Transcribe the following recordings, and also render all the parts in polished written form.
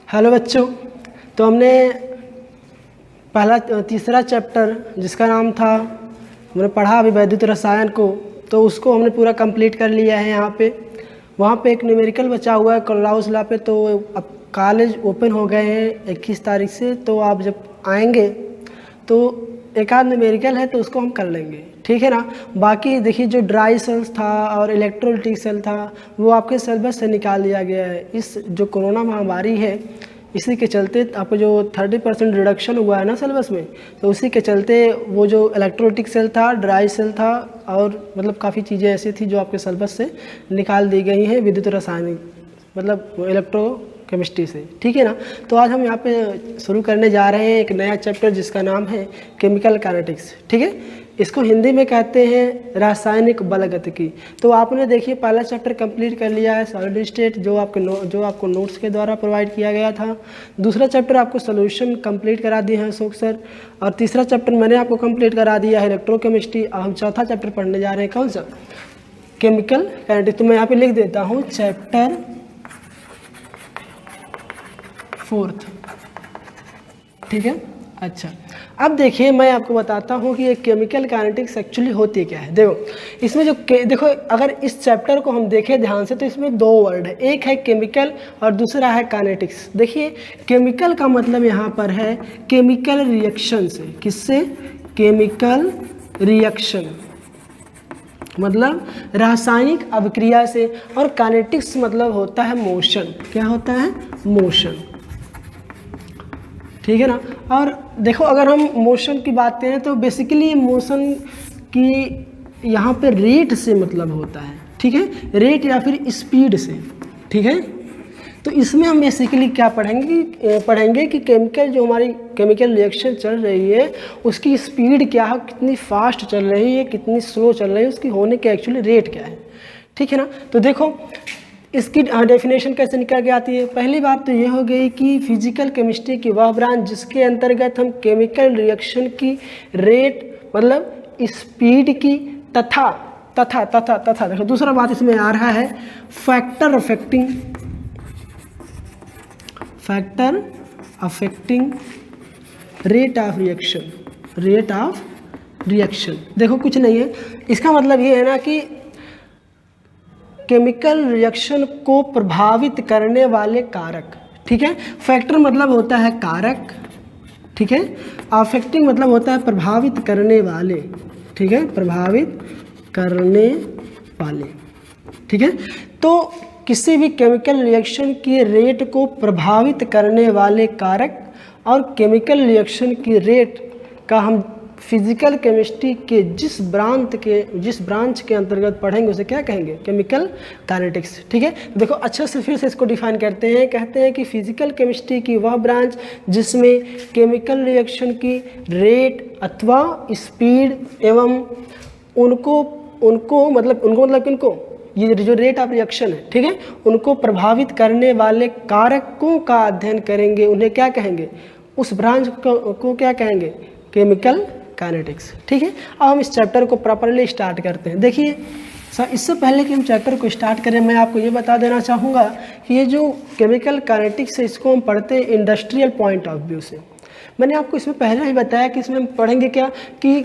Hello बच्चों, तो हमने तीसरा चैप्टर जिसका नाम था, हमने पढ़ा अभी वैद्युत रसायन को, तो उसको हमने पूरा कंप्लीट कर लिया है। यहाँ पे वहाँ पे एक न्यूमेरिकल बचा हुआ है कोल्लाउस लॉ पे। तो अब कॉलेज ओपन हो गए हैं 21 तारीख से, तो आप जब आएंगे तो एक आध न्यूमेरिकल है तो उसको हम कर लेंगे, ठीक है ना। बाकी देखिए जो ड्राई सेल्स था और इलेक्ट्रोलाइटिक सेल था वो आपके सिलेबस से निकाल दिया गया है। इस जो कोरोना महामारी है इसी के चलते आपको जो 30% रिडक्शन हुआ है ना सिलेबस में, तो उसी के चलते वो जो इलेक्ट्रोलाइटिक सेल था, ड्राई सेल था और मतलब काफ़ी चीज़ें ऐसी थी जो आपके सिलेबस से निकाल दी गई हैं विद्युत रासायनिक मतलब इलेक्ट्रो केमिस्ट्री से, ठीक है ना। तो आज हम यहाँ पे शुरू करने जा रहे हैं एक नया चैप्टर जिसका नाम है केमिकल काइनेटिक्स, ठीक है। इसको हिंदी में कहते हैं रासायनिक बलगतिकी। तो आपने देखिए पहला चैप्टर कंप्लीट कर लिया है सॉलिड स्टेट, जो आपको नोट्स के द्वारा प्रोवाइड किया गया था। दूसरा चैप्टर आपको सोल्यूशन कंप्लीट करा दिए हैं अशोक सर, और तीसरा चैप्टर मैंने आपको कंप्लीट करा दिया है इलेक्ट्रोकेमिस्ट्री। और हम चौथा चैप्टर पढ़ने जा रहे हैं, कौन सा? Chemical kinetics. तो मैं यहाँ पे लिख देता हूँ चैप्टर 4, ठीक है। अच्छा, अब देखिए मैं आपको बताता हूँ कि ये केमिकल काइनेटिक्स एक्चुअली होती क्या है। देखो इसमें जो देखो अगर इस चैप्टर को हम देखें ध्यान से तो इसमें दो वर्ड है, एक है केमिकल और दूसरा है काइनेटिक्स। देखिए केमिकल का मतलब यहाँ पर है केमिकल रिएक्शन से, किससे? केमिकल रिएक्शन मतलब रासायनिक अभिक्रिया से, और काइनेटिक्स मतलब होता है मोशन। क्या होता है? मोशन, ठीक है ना। और देखो अगर हम मोशन की बात करें तो बेसिकली मोशन की यहाँ पे रेट से मतलब होता है, ठीक है, रेट या फिर स्पीड से, ठीक है। तो इसमें हम बेसिकली क्या पढ़ेंगे कि केमिकल जो हमारी केमिकल रिएक्शन चल रही है उसकी स्पीड क्या है, कितनी फास्ट चल रही है, कितनी स्लो चल रही है, उसकी होने के एक्चुअली रेट क्या है, ठीक है ना। तो देखो इसकी डेफिनेशन कैसे निकल के आती है। पहली बात तो ये हो गई कि फिजिकल केमिस्ट्री की वह ब्रांच जिसके अंतर्गत हम केमिकल रिएक्शन की रेट मतलब स्पीड की तथा देखो दूसरा बात इसमें आ रहा है factor affecting rate of reaction. देखो कुछ नहीं है, इसका मतलब ये है ना कि केमिकल रिएक्शन को प्रभावित करने वाले कारक, ठीक है। फैक्टर मतलब होता है कारक, ठीक है। अफेक्टिंग मतलब होता है प्रभावित करने वाले, ठीक है, प्रभावित करने वाले, ठीक है। तो किसी भी केमिकल रिएक्शन की रेट को प्रभावित करने वाले कारक और केमिकल रिएक्शन की रेट का हम फिजिकल केमिस्ट्री के जिस ब्रांच के अंतर्गत पढ़ेंगे उसे क्या कहेंगे? केमिकल काइनेटिक्स, ठीक है। देखो अच्छा से फिर से इसको डिफाइन करते हैं, कहते हैं कि फिजिकल केमिस्ट्री की वह ब्रांच जिसमें केमिकल रिएक्शन की रेट अथवा स्पीड एवं उनको मतलब ये जो रेट ऑफ रिएक्शन है, ठीक है, उनको प्रभावित करने वाले कारकों का अध्ययन करेंगे, उन्हें क्या कहेंगे? उस ब्रांच को क्या कहेंगे? केमिकल काइनेटिक्स, ठीक है। अब हम इस चैप्टर को प्रॉपरली स्टार्ट करते हैं। देखिए सर, इससे पहले कि हम चैप्टर को स्टार्ट करें मैं आपको ये बता देना चाहूँगा कि ये जो केमिकल काइनेटिक्स है इसको हम पढ़ते हैं इंडस्ट्रियल पॉइंट ऑफ व्यू से। मैंने आपको इसमें पहले ही बताया कि इसमें हम पढ़ेंगे क्या कि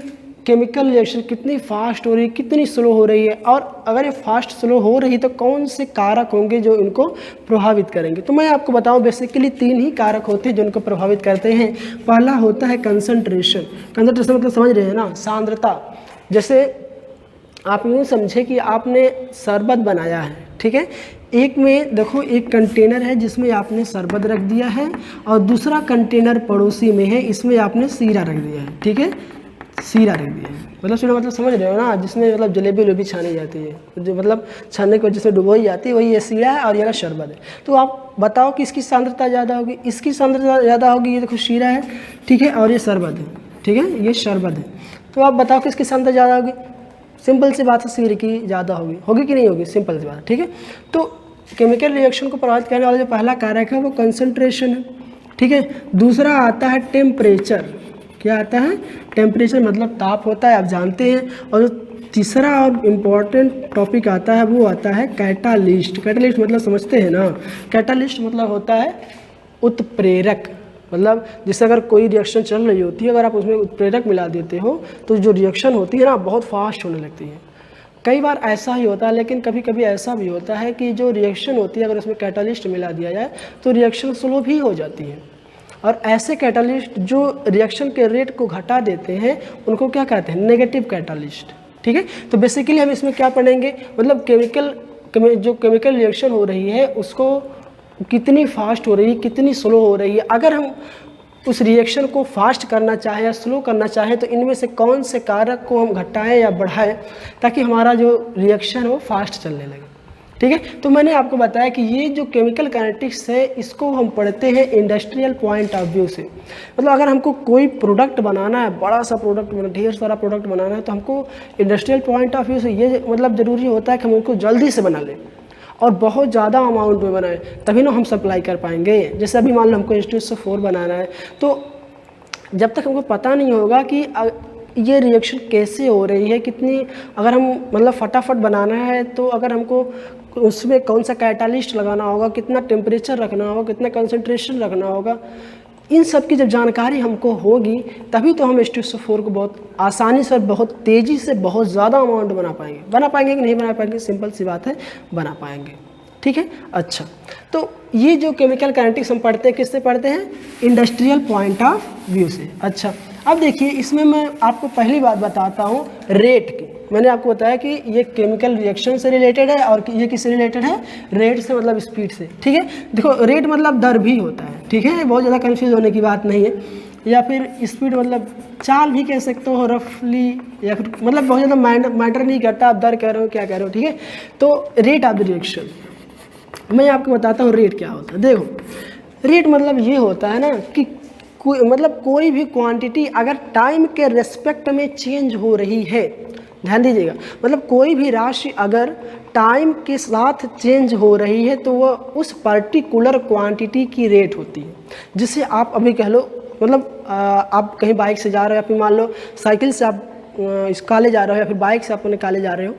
केमिकल रिएक्शन कितनी फास्ट हो रही है, कितनी स्लो हो रही है, और अगर ये फास्ट स्लो हो रही है तो कौन से कारक होंगे जो इनको प्रभावित करेंगे। तो मैं आपको बताऊं बेसिकली 3 ही कारक होते हैं जो इनको प्रभावित करते हैं। पहला होता है कंसंट्रेशन मतलब समझ रहे हैं ना, सांद्रता। जैसे आप यूँ समझे कि आपने शरबत बनाया है, ठीक है। एक में देखो एक कंटेनर है जिसमें आपने शरबत रख दिया है और दूसरा कंटेनर पड़ोसी में है, इसमें आपने सीरा रख दिया है, ठीक है, सीरा रख दिया है। मतलब समझ रहे हो ना, जिसमें मतलब जलेबी छानी जाती है, जो मतलब छानने की वजह से डुबोई जाती है, वही ये सीरा है और ये शरबत है। तो आप बताओ कि इसकी सांद्रता ज़्यादा होगी, इसकी सांद्रता ज़्यादा होगी। ये देखो सीरा है, ठीक है, और ये शरबत है, ठीक है, ये शरबत है। तो आप बताओ कि इसकी सांद्रता ज़्यादा होगी। सिंपल सी बात है, सीर की ज़्यादा होगी कि नहीं होगी, सिंपल सी बात, ठीक है। तो केमिकल रिएक्शन को प्रभावित करने वाला जो पहला कारक है वो कंसंट्रेशन है, ठीक है। दूसरा आता है टेम्परेचर। क्या आता है? टेम्परेचर मतलब ताप होता है, आप जानते हैं। और जो तीसरा और इम्पॉर्टेंट टॉपिक आता है वो आता है कैटालिस्ट। कैटालिस्ट मतलब समझते हैं ना, कैटालिस्ट मतलब होता है उत्प्रेरक, मतलब जैसे अगर कोई रिएक्शन चल रही होती है, अगर आप उसमें उत्प्रेरक मिला देते हो तो जो रिएक्शन होती है ना बहुत फास्ट होने लगती है। कई बार ऐसा ही होता है, लेकिन कभी कभी ऐसा भी होता है कि जो रिएक्शन होती है अगर उसमें कैटालिस्ट मिला दिया जाए तो रिएक्शन स्लो भी हो जाती है। और ऐसे कैटालिस्ट जो रिएक्शन के रेट को घटा देते हैं उनको क्या कहते हैं, नेगेटिव कैटालिस्ट। ठीक है, तो बेसिकली हम इसमें क्या पढ़ेंगे, मतलब जो केमिकल रिएक्शन हो रही है उसको कितनी फास्ट हो रही है, कितनी स्लो हो रही है। अगर हम उस रिएक्शन को फास्ट करना चाहें या स्लो करना चाहें तो इनमें से कौन से कारक को हम घटाएं या बढ़ाएं ताकि हमारा जो रिएक्शन हो फास्ट चलने लगे। ठीक है, तो मैंने आपको बताया कि ये जो केमिकल काइनेटिक्स है इसको हम पढ़ते हैं इंडस्ट्रियल पॉइंट ऑफ व्यू से। मतलब अगर हमको कोई प्रोडक्ट बनाना है, बड़ा सा प्रोडक्ट, ढेर सारा प्रोडक्ट बनाना है, तो हमको इंडस्ट्रियल पॉइंट ऑफ व्यू से ये मतलब ज़रूरी होता है कि हम उनको जल्दी से बना लें और बहुत ज़्यादा अमाउंट में बनाएं, तभी ना हम सप्लाई कर पाएंगे। जैसे अभी मान लो हमको H2SO4 बनाना है, तो जब तक हमको पता नहीं होगा कि ये रिएक्शन कैसे हो रही है, कितनी, अगर हम मतलब फटाफट बनाना है तो अगर हमको उसमें कौन सा कैटालिस्ट लगाना होगा, कितना टेम्परेचर रखना होगा, कितना कंसंट्रेशन रखना होगा, इन सब की जब जानकारी हमको होगी तभी तो हम H2SO4 को बहुत आसानी से और बहुत तेज़ी से बहुत ज़्यादा अमाउंट बना पाएंगे कि नहीं बना पाएंगे, सिंपल सी बात है, बना पाएंगे। ठीक है, अच्छा, तो ये जो केमिकल काइनेटिक्स हम पढ़ते हैं किससे पढ़ते हैं, इंडस्ट्रियल पॉइंट ऑफ व्यू से। अच्छा, अब देखिए इसमें मैं आपको पहली बात बताता हूँ रेट की। मैंने आपको बताया कि ये केमिकल रिएक्शन से रिलेटेड है और ये किससे रिलेटेड है, रेट से, मतलब स्पीड से। ठीक है, देखो रेट मतलब दर भी होता है। ठीक है, बहुत ज़्यादा कंफ्यूज होने की बात नहीं है, या फिर स्पीड मतलब चाल भी कह सकते हो रफली, या फिर मतलब बहुत ज़्यादा मैटर नहीं करता आप दर कह रहे हो क्या कह रहे हो। ठीक है, तो रेट ऑफ द रिएक्शन मैं आपको बताता हूँ रेट क्या होता है। देखो रेट मतलब ये होता है ना कि कोई भी क्वांटिटी अगर टाइम के रेस्पेक्ट में चेंज हो रही है, ध्यान दीजिएगा, मतलब कोई भी राशि अगर टाइम के साथ चेंज हो रही है तो वह उस पर्टिकुलर क्वांटिटी की रेट होती है। जिसे आप अभी कह लो, मतलब आप कहीं बाइक से जा रहे हो या फिर मान लो साइकिल से आप इस कॉलेज जा रहे हो या फिर बाइक से आप अपने कॉलेज जा रहे हो,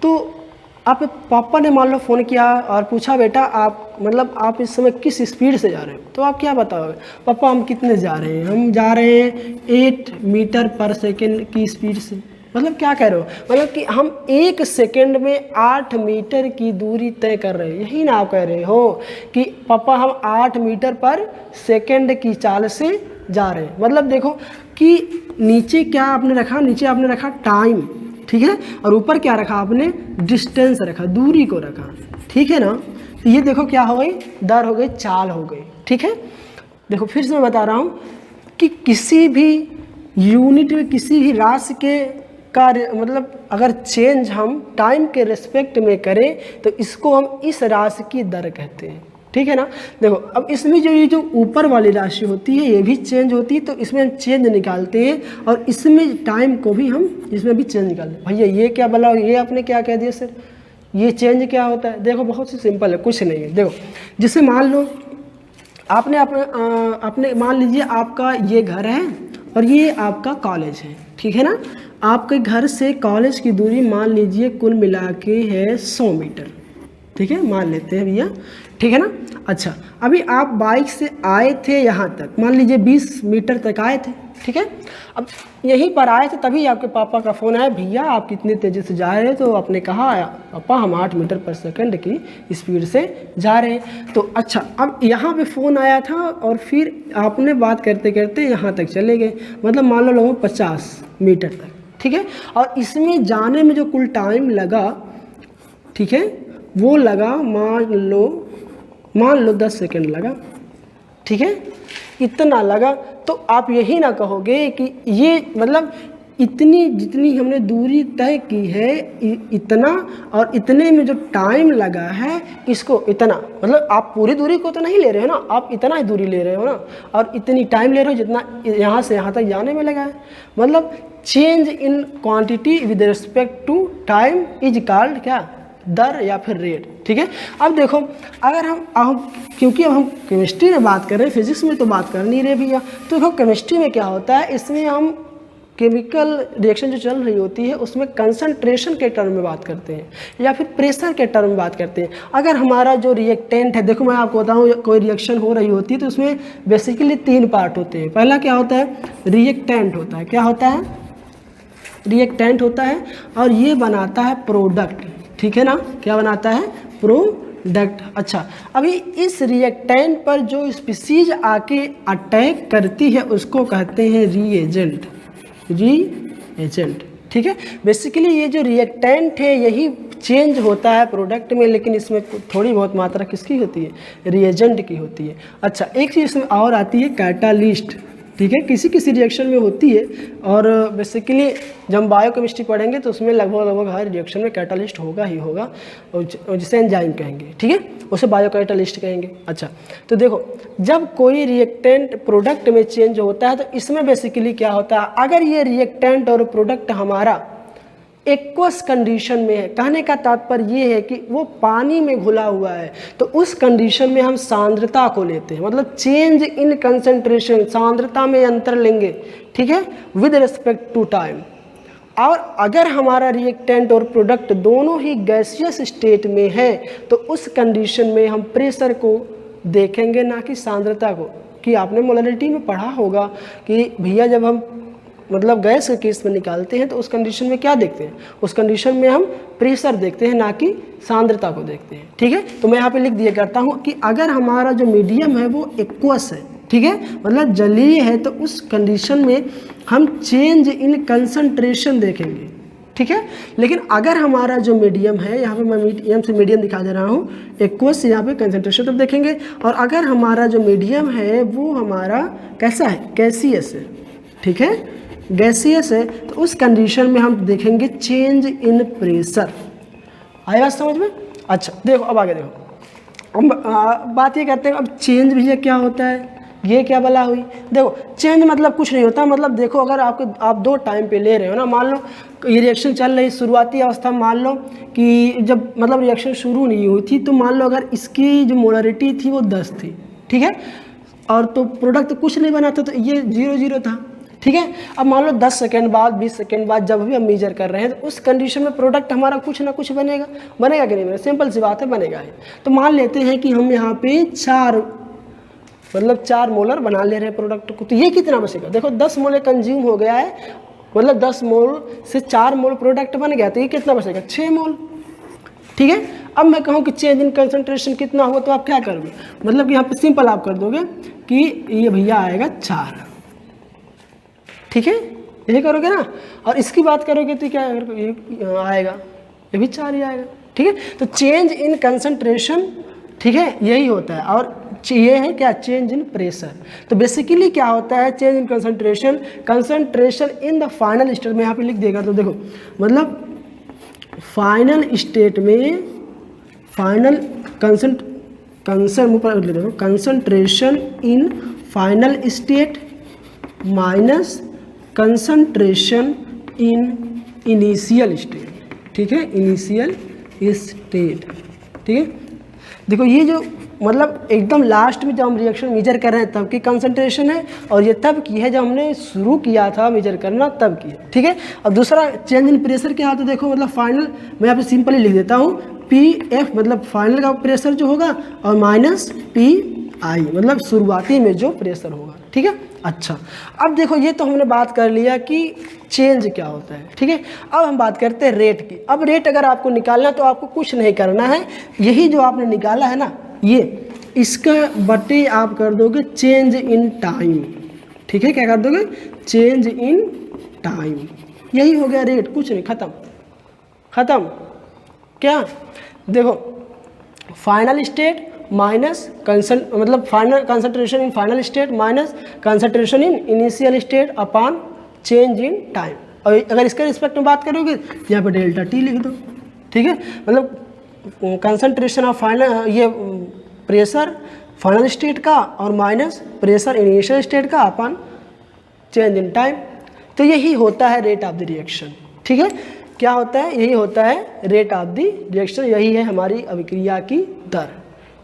तो आप पापा ने मान लो फ़ोन किया और पूछा बेटा आप इस समय किस स्पीड से जा रहे हो, तो आप क्या बताओगे, पापा हम कितने जा रहे हैं, हम जा रहे हैं 8 मीटर पर सेकेंड की स्पीड से। मतलब क्या कह रहे हो, मतलब कि हम 1 सेकेंड में 8 मीटर की दूरी तय कर रहे हैं, यही ना आप कह रहे हो कि पापा हम 8 मीटर पर सेकेंड की चाल से जा रहे हैं। मतलब देखो कि नीचे क्या आपने रखा, नीचे आपने रखा टाइम, ठीक है, और ऊपर क्या रखा आपने, डिस्टेंस रखा, दूरी को रखा। ठीक है ना, तो ये देखो क्या हो गई, दर हो गई, चाल हो गई। ठीक है, देखो फिर से मैं बता रहा हूँ कि किसी भी यूनिट में किसी भी राशि के कार्य मतलब अगर चेंज हम टाइम के रिस्पेक्ट में करें तो इसको हम इस राशि की दर कहते हैं। ठीक है ना, देखो अब इसमें ये जो ऊपर वाली राशि होती है ये भी चेंज होती है, तो इसमें हम चेंज निकालते हैं और इसमें टाइम को भी हम इसमें भी चेंज निकालते हैं। भैया ये क्या बोला, ये आपने क्या कह दिया सर, ये चेंज क्या होता है, देखो बहुत सी सिंपल है, कुछ नहीं है। देखो जिसे मान लो आपने मान लीजिए आपका ये घर है और ये आपका कॉलेज है। ठीक है ना, आपके घर से कॉलेज की दूरी मान लीजिए कुल मिला के है 100 मीटर। ठीक है, मान लेते हैं भैया, ठीक है ना। अच्छा, अभी आप बाइक से आए थे यहाँ तक, मान लीजिए 20 मीटर तक आए थे। ठीक है, अब यहीं पर आए थे तभी आपके पापा का फ़ोन आया, भैया आप कितनी तेज़ी से जा रहे हैं, तो आपने कहा पापा हम 8 मीटर पर सेकंड की स्पीड से जा रहे हैं। तो अच्छा, अब यहाँ पे फ़ोन आया था और फिर आपने बात करते करते यहाँ तक चले गए, मतलब मान लो लगभग 50 मीटर तक। ठीक है, और इसमें जाने में जो कुल टाइम लगा, ठीक है, वो लगा मान लो 10 सेकंड लगा। ठीक है, इतना लगा, तो आप यही ना कहोगे कि ये मतलब इतनी जितनी हमने दूरी तय की है इतना, और इतने में जो टाइम लगा है इसको इतना, मतलब आप पूरी दूरी को तो नहीं ले रहे हो ना, आप इतना ही दूरी ले रहे हो ना, और इतनी टाइम ले रहे हो जितना यहाँ से यहाँ तक जाने में लगा है। मतलब change in quantity with respect to time is called क्या, दर या फिर रेट। ठीक है, अब देखो अगर हम क्योंकि अब हम केमिस्ट्री में बात कर रहे हैं, फिजिक्स में तो बात कर नहीं रहे भैया, तो देखो केमिस्ट्री में क्या होता है, इसमें हम केमिकल रिएक्शन जो चल रही होती है उसमें कंसंट्रेशन के टर्म में बात करते हैं या फिर प्रेशर के टर्म में बात करते हैं। अगर हमारा जो रिएक्टेंट है, देखो मैं आपको बताऊँ, कोई रिएक्शन हो रही होती है तो उसमें बेसिकली 3 पार्ट होते हैं। पहला क्या होता है, रिएक्टेंट होता है। क्या होता है, रिएक्टेंट होता है, और ये बनाता है प्रोडक्ट, ठीक है ना, क्या बनाता है, प्रोडक्ट। अच्छा, अभी इस रिएक्टेंट पर जो स्पीसीज आके अटैक करती है उसको कहते हैं रीएजेंट, रीएजेंट, ठीक है। बेसिकली ये जो रिएक्टेंट है यही चेंज होता है प्रोडक्ट में, लेकिन इसमें थोड़ी बहुत मात्रा किसकी होती है, रिएजेंट की होती है। अच्छा, एक चीज़ इसमें और आती है कैटालिस्ट, ठीक है, किसी किसी रिएक्शन में होती है। और बेसिकली जब हम बायोकेमिस्ट्री पढ़ेंगे तो उसमें लगभग हर रिएक्शन में कैटालिस्ट होगा ही होगा, और जिसे एंजाइम कहेंगे, ठीक है, उसे बायोकैटालिस्ट कहेंगे। अच्छा, तो देखो जब कोई रिएक्टेंट प्रोडक्ट में चेंज होता है तो इसमें बेसिकली क्या होता है, अगर ये रिएक्टेंट और प्रोडक्ट हमारा एक्वस कंडीशन में है, कहने का तात्पर्य ये है कि वो पानी में घुला हुआ है, तो उस कंडीशन में हम सांद्रता को लेते हैं, मतलब चेंज इन कंसंट्रेशन, सांद्रता में अंतर लेंगे, ठीक है, विद रिस्पेक्ट टू टाइम। और अगर हमारा रिएक्टेंट और प्रोडक्ट दोनों ही गैसियस स्टेट में है तो उस कंडीशन में हम प्रेशर को देखेंगे, ना कि सांद्रता को। कि आपने मोलरिटी में पढ़ा होगा कि भैया जब हम मतलब गैस के केस में निकालते हैं तो उस कंडीशन में क्या देखते हैं, उस कंडीशन में हम प्रेशर देखते हैं, ना कि सांद्रता को देखते हैं, ठीक है। तो मैं यहाँ पे लिख दिया करता हूँ कि अगर हमारा जो मीडियम है वो एक्वस है, ठीक है, मतलब जलीय है, तो उस कंडीशन में हम चेंज इन कंसंट्रेशन देखेंगे, ठीक है। लेकिन अगर हमारा जो मीडियम है, यहाँ पे मैं मीडियम से मीडियम दिखा दे रहा हूँ, एक्वस, यहाँ पे कंसंट्रेशन तब देखेंगे। और अगर हमारा जो मीडियम है वो हमारा कैसा है, गैसियस है, ठीक है, गैसियस है, तो उस कंडीशन में हम देखेंगे चेंज इन प्रेशर। आई बात समझ में। अच्छा देखो, अब आगे देखो, अब बात ये करते हैं अब चेंज भैया क्या होता है, ये क्या बला हुई। देखो चेंज मतलब कुछ नहीं होता, मतलब देखो अगर आप 2 टाइम पे ले रहे हो ना, मान लो ये रिएक्शन चल रही, शुरुआती अवस्था में मान लो कि जब मतलब रिएक्शन शुरू नहीं हुई थी, तो मान लो अगर इसकी जो मोलरिटी थी वो 10 थी, ठीक है, और तो प्रोडक्ट कुछ नहीं बना था, तो ये 0 था, ठीक है। अब मान लो 10 सेकेंड बाद, 20 सेकेंड बाद जब भी हम मेजर कर रहे हैं तो उस कंडीशन में प्रोडक्ट हमारा कुछ ना कुछ बनेगा, बनेगा कि नहीं बनेगा, सिंपल सी बात है, बनेगा ही। तो मान लेते हैं कि हम यहाँ पे 4 मोलर बना ले रहे हैं प्रोडक्ट को, तो ये कितना बचेगा, देखो 10 मोल कंज्यूम हो गया है, मतलब 10 मोल से 4 मोल प्रोडक्ट बन गया, तो ये कितना बचेगा, 6 मोल, ठीक है। अब मैं कहूँ कि चेंज इन कंसंट्रेशन कितना होगा, तो आप क्या करोगे, मतलब कि यहाँ पे सिंपल आप कर दोगे कि ये भैया आएगा 4, ठीक है, यही करोगे ना। और इसकी बात करोगे तो क्या ये आएगा, ये भी 4 ही आएगा, ठीक है। तो चेंज इन कंसंट्रेशन, ठीक है, यही होता है। और ये है क्या, चेंज इन प्रेशर। तो बेसिकली क्या होता है, change in concentration, concentration in the final state में यहाँ पे लिख देगा, तो देखो मतलब फाइनल स्टेट में, final concentration in final state minus concentration in initial state, ठीक है, इनिशियल स्टेट, ठीक है। देखो ये जो मतलब एकदम लास्ट में जब हम रिएक्शन मेजर कर रहे हैं तब की कंसंट्रेशन है, और ये तब की है जब हमने शुरू किया था मेजर करना तब की है, ठीक है। और दूसरा चेंज इन प्रेशर क्या होता है, देखो मतलब फाइनल, मैं यहाँ पे सिंपली लिख देता हूँ, PF मतलब फाइनल का प्रेशर जो होगा, और माइनस PI मतलब शुरुआती में जो प्रेशर होगा, ठीक है। अच्छा, अब देखो ये तो हमने बात कर लिया कि चेंज क्या होता है, ठीक है। अब हम बात करते हैं रेट की। अब रेट अगर आपको निकालना है तो आपको कुछ नहीं करना है, यही जो आपने निकाला है ना, ये इसका बटे आप कर दोगे चेंज इन टाइम, ठीक है, क्या कर दोगे, चेंज इन टाइम, यही हो गया रेट, कुछ नहीं, खत्म। क्या देखो, फाइनल स्टेट माइनस मतलब final concentration in final state minus concentration in initial state upon change in time. और अगर इसके रिस्पेक्ट में बात करोगे तो यहाँ पे डेल्टा टी लिख दो, ठीक है, मतलब कंसंट्रेशन ऑफ फाइनल, ये प्रेशर फाइनल स्टेट का और माइनस प्रेशर इनिशियल स्टेट का अपॉन चेंज इन टाइम। तो यही होता है रेट ऑफ द रिएक्शन, ठीक है। क्या होता है, यही होता है रेट ऑफ द रिएक्शन, यही है हमारी अभिक्रिया की दर,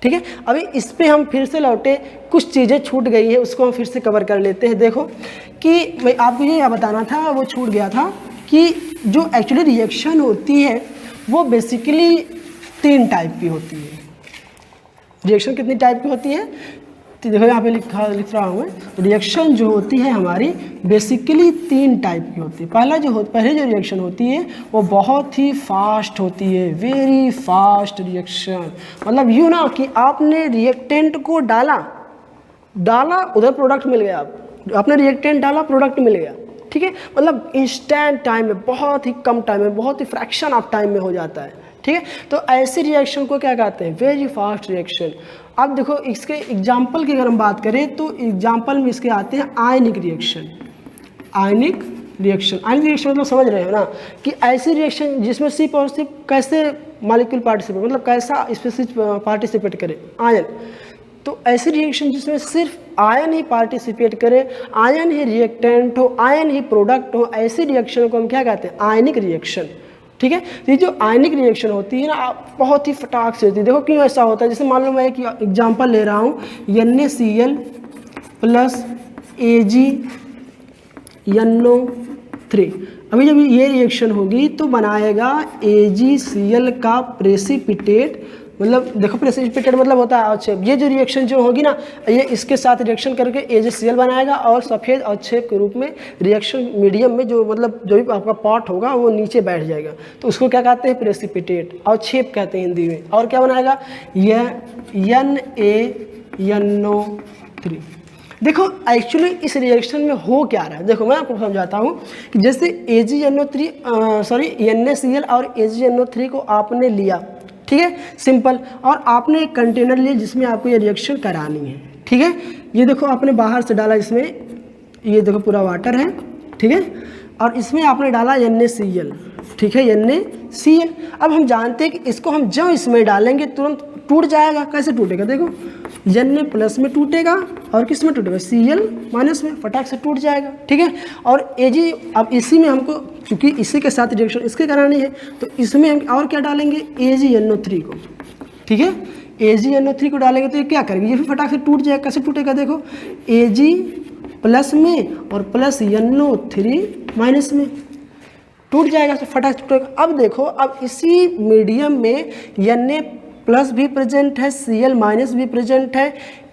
ठीक है। अभी इस पे हम फिर से लौटे, कुछ चीज़ें छूट गई है, उसको हम फिर से कवर कर लेते हैं। देखो कि मैं आपको ये बताना था, वो छूट गया था कि जो एक्चुअली रिएक्शन होती है वो बेसिकली 3 टाइप की होती है। रिएक्शन कितनी टाइप की होती है? तो देखो यहाँ पे लिख रहा हूँ मैं, रिएक्शन जो होती है हमारी बेसिकली 3 टाइप की होती है। पहले जो रिएक्शन होती है वो बहुत ही फास्ट होती है, वेरी फास्ट रिएक्शन। मतलब यूँ ना कि आपने रिएक्टेंट को डाला उधर प्रोडक्ट मिल गया, आपने रिएक्टेंट डाला प्रोडक्ट मिल गया, ठीक है। मतलब इंस्टेंट टाइम में, बहुत ही कम टाइम में, बहुत ही फ्रैक्शन ऑफ टाइम में हो जाता है, ठीक है। तो ऐसे रिएक्शन को क्या कहते हैं? Very fast reaction. अब देखो इसके एग्जाम्पल की अगर हम बात करें तो एग्जाम्पल में इसके आते हैं आयनिक रिएक्शन। आयनिक रिएक्शन मतलब समझ रहे हो ना कि ऐसी रिएक्शन जिसमें C पॉजिटिव कैसे मॉलिक्यूल पार्टिसिपेट, मतलब कैसा स्पीसीज पार्टिसिपेट करे, आयन। तो ऐसी रिएक्शन जिसमें सिर्फ आयन ही पार्टिसिपेट करे, आयन ही रिएक्टेंट हो, आयन ही प्रोडक्ट हो, ऐसी रिएक्शन को हम क्या कहते हैं? आयनिक रिएक्शन, ठीक है। ये जो आयनिक रिएक्शन होती है ना, बहुत ही फटाक से होती है। देखो क्यों ऐसा होता है, जैसे मान लो मैं एक एग्जांपल ले रहा हूँ, NaCl प्लस AgNO3। अभी जब ये रिएक्शन होगी तो बनाएगा AgCl का प्रेसिपिटेट, मतलब देखो प्रेसिपिटेट मतलब होता है अवक्षेप। ये जो रिएक्शन जो होगी ना, ये इसके साथ रिएक्शन करके AgCl बनाएगा और सफ़ेद अवक्षेप के रूप में रिएक्शन मीडियम में जो मतलब जो भी आपका पॉट होगा वो नीचे बैठ जाएगा, तो उसको क्या कहते हैं? प्रेसिपिटेट, अवक्षेप कहते हैं हिंदी में। और क्या बनाएगा? यह NaNO3। देखो एक्चुअली इस रिएक्शन में हो क्या रहा है, देखो मैं आपको समझाता हूँ कि जैसे NaCl और AgNO3 को आपने लिया, ठीक है, सिंपल, और आपने एक कंटेनर लिया जिसमें आपको ये रिएक्शन करानी है, ठीक है। ये देखो आपने बाहर से डाला, इसमें ये देखो पूरा वाटर है, ठीक है, और इसमें आपने डाला NaCl, ठीक है, NaCl। अब हम जानते हैं कि इसको हम जब इसमें डालेंगे तुरंत टूट जाएगा। कैसे टूटेगा? देखो Na प्लस में टूटेगा और किस में टूटेगा? Cl माइनस में, फटाक से टूट जाएगा, ठीक है। और Ag, अब इसी में हमको क्योंकि इसी के साथ रिएक्शन इसके करानी है तो इसमें हम और क्या डालेंगे? AgNO3 को, ठीक है। AgNO3 को डालेंगे तो ये क्या करेंगे? ये भी फटाक से टूट जाएगा। कैसे टूटेगा? देखो Ag प्लस में और प्लस NO3 माइनस में, टूट जाएगा, तो फटाक से टूटेगा। अब देखो, अब इसी मीडियम में Na प्लस भी प्रेजेंट है, Cl माइनस भी प्रेजेंट है,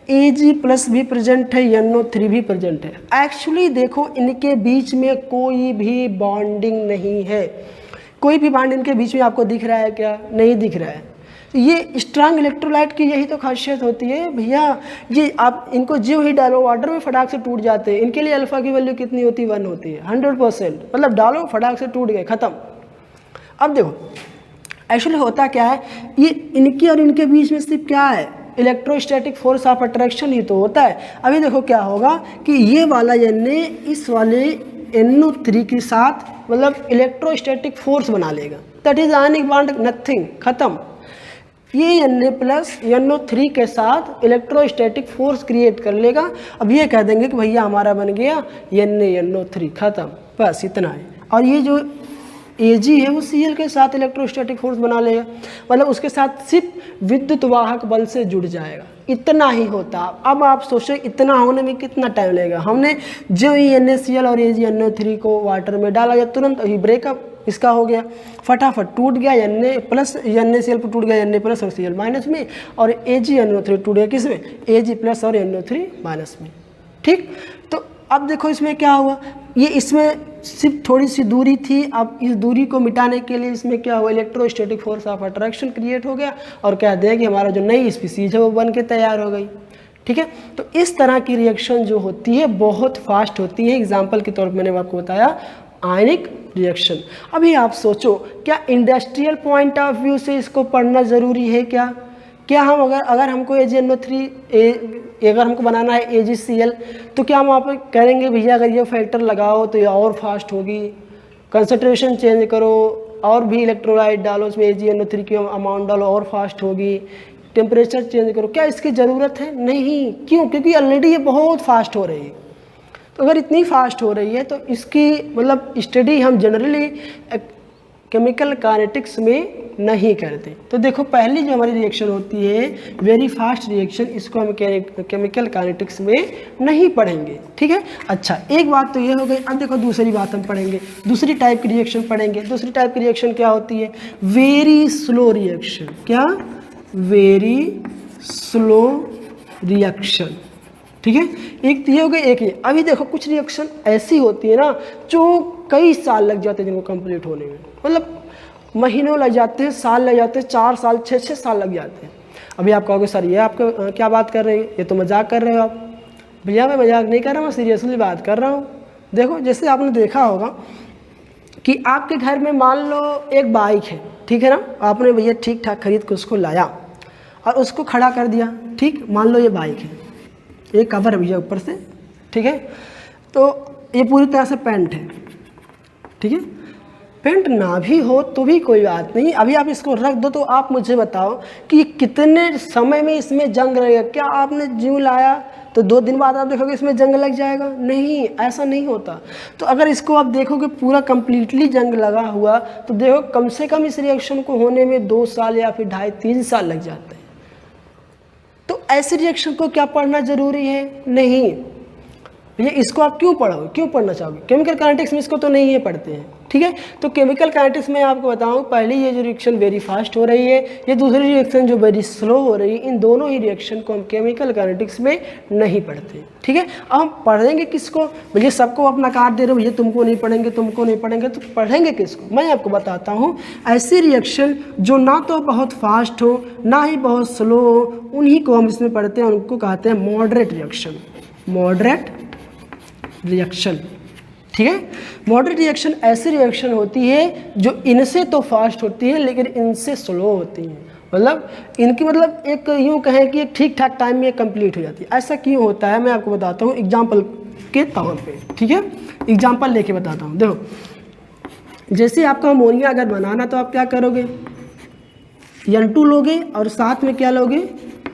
Ag प्लस भी प्रेजेंट है, NO3 भी प्रेजेंट है। एक्चुअली देखो इनके बीच में कोई भी बॉन्डिंग नहीं है। कोई भी बॉन्ड इनके बीच में आपको दिख रहा है क्या? नहीं दिख रहा है। ये स्ट्रांग इलेक्ट्रोलाइट की यही तो खासियत होती है भैया। ये आप इनको जो ही डालो वाटर में फटाक से टूट जाते हैं। इनके लिए अल्फा की वैल्यू कितनी होती है? 1 होती है, 100%। मतलब डालो फटाक से टूट गए, ख़त्म। अब देखो एक्चुअली होता क्या है, ये इनके और इनके बीच में सिर्फ क्या है? इलेक्ट्रोस्टैटिक फोर्स ऑफ अट्रैक्शन ही तो होता है। अभी देखो क्या होगा कि ये वाला Na इस वाले NO3 के साथ मतलब इलेक्ट्रोस्टैटिक फोर्स बना लेगा। That is ionic bond, nothing, खत्म। ये Na प्लस NO3 के साथ इलेक्ट्रोस्टैटिक फोर्स क्रिएट कर लेगा। अब ये कह देंगे कि भैया हमारा बन गया NaNO3, खत्म, बस इतना है। और ये जो Ag है वो Cl के साथ इलेक्ट्रोस्टैटिक फोर्स बना लेगा, मतलब उसके साथ सिर्फ विद्युत वाहक बल से जुड़ जाएगा। इतना ही होता। अब आप सोचो इतना होने में कितना टाइम लगेगा। हमने जो ही NaCl और AgNO3 को वाटर में डाला या तुरंत ही ब्रेकअप इसका हो गया, फटाफट टूट गया। NaCl पर टूट गया Na प्लस और Cl माइनस में, और AgNO3 टूट गया किस में? Ag प्लस और NO3 माइनस में, ठीक। तो अब देखो इसमें क्या हुआ, ये इसमें सिर्फ थोड़ी सी दूरी थी। अब इस दूरी को मिटाने के लिए इसमें क्या हुआ? Electrostatic force of attraction create हो गया और कह दिया कि हमारा जो नई स्पीसीज है वो बन के तैयार हो गई, ठीक है। तो इस तरह की रिएक्शन जो होती है बहुत फास्ट होती है। एग्जाम्पल के तौर पर मैंने आपको बताया आयनिक रिएक्शन। अभी आप सोचो, क्या इंडस्ट्रियल पॉइंट ऑफ व्यू से इसको पढ़ना ज़रूरी है क्या? क्या हम अगर हमको AgNO3 अगर हमको बनाना है AgCl, तो क्या हम वहाँ पर करेंगे भैया अगर ये फैक्टर लगाओ तो ये और फास्ट होगी, कंसंट्रेशन चेंज करो और भी इलेक्ट्रोलाइट डालो, उसमें AgNO3 की अमाउंट डालो और फास्ट होगी, टेम्परेचर चेंज करो, क्या इसकी ज़रूरत है? नहीं। क्यों? क्योंकि ऑलरेडी ये बहुत फास्ट हो रही है। तो अगर इतनी फास्ट हो रही है तो इसकी मतलब स्टडी हम जनरली केमिकल काइनेटिक्स में नहीं करते। तो देखो पहली जो हमारी रिएक्शन होती है वेरी फास्ट रिएक्शन, इसको हम केमिकल काइनेटिक्स में नहीं पढ़ेंगे, ठीक है। अच्छा एक बात तो ये हो गई। अब देखो दूसरी बात हम पढ़ेंगे, दूसरी टाइप की रिएक्शन पढ़ेंगे। दूसरी टाइप की रिएक्शन क्या होती है? Very slow reaction. क्या? वेरी स्लो रिएक्शन, ठीक है। एक तो ये हो गई, एक ये। अभी देखो कुछ रिएक्शन ऐसी होती है ना जो कई साल लग जाते हैं जिनको कंप्लीट होने में, मतलब महीनों लग जाते हैं, साल लग जाते हैं, 4 साल 6 साल लग जाते हैं। अभी आप कहोगे सर ये आप क्या बात कर रहे हैं, ये तो मजाक कर रहे हो आप। भैया मैं मजाक नहीं कर रहा हूँ, मैं सीरियसली बात कर रहा हूँ। देखो जैसे आपने देखा होगा कि आपके घर में मान लो एक बाइक है, ठीक है ना, आपने भैया ठीक ठाक खरीद के उसको लाया और उसको खड़ा कर दिया, ठीक। मान लो ये बाइक है, ये कवर है भैया ऊपर से, ठीक है। तो ये पूरी तरह से पेंट है, ठीक है। पेंट ना भी हो तो भी कोई बात नहीं, अभी आप इसको रख दो। तो आप मुझे बताओ कि कितने समय में इसमें जंग लगेगा? क्या आपने ज्यों लाया तो 2 दिन बाद आप देखोगे इसमें जंग लग जाएगा? नहीं, ऐसा नहीं होता। तो अगर इसको आप देखोगे पूरा कंप्लीटली जंग लगा हुआ, तो देखो कम से कम इस रिएक्शन को होने में 2 साल या फिर 2.5-3 साल लग जाते हैं। तो ऐसे रिएक्शन को क्या पढ़ना जरूरी है? नहीं। भैया इसको आप क्यों पढ़ोगे, क्यों पढ़ना चाहोगे? केमिकल काइनेटिक्स में इसको तो नहीं है पढ़ते हैं, ठीक है। तो केमिकल काइनेटिक्स में आपको बताऊं, पहली ये जो रिएक्शन वेरी फास्ट हो रही है, ये दूसरी रिएक्शन जो वेरी स्लो हो रही है, इन दोनों ही रिएक्शन को हम केमिकल काइनेटिक्स में नहीं पढ़ते, ठीक है। अब हम पढ़ेंगे किसको? भैया सबको अपना कार्ड दे रहे हो, भैया तुमको नहीं पढ़ेंगे, तुमको नहीं पढ़ेंगे, तो पढ़ेंगे किसको? मैं आपको बताता हूँ। ऐसी रिएक्शन जो ना तो बहुत फास्ट हो ना ही बहुत स्लो हो, उन्हीं को हम इसमें पढ़ते हैं, उनको कहते हैं मॉडरेट रिएक्शन। मॉडरेट रिएक्शन, ठीक है। मॉडरेट रिएक्शन ऐसी रिएक्शन होती है जो इनसे तो फास्ट होती है लेकिन इनसे स्लो होती है। मतलब इनकी मतलब एक यूँ कहें कि एक ठीक ठाक टाइम में कंप्लीट हो जाती है। ऐसा क्यों होता है मैं आपको बताता हूँ एग्जाम्पल के तौर पे, ठीक है। एग्जाम्पल लेके बताता हूँ। देखो जैसे आपका अमोनिया अगर बनाना तो आप क्या करोगे? N2 लोगे और साथ में क्या लोगे?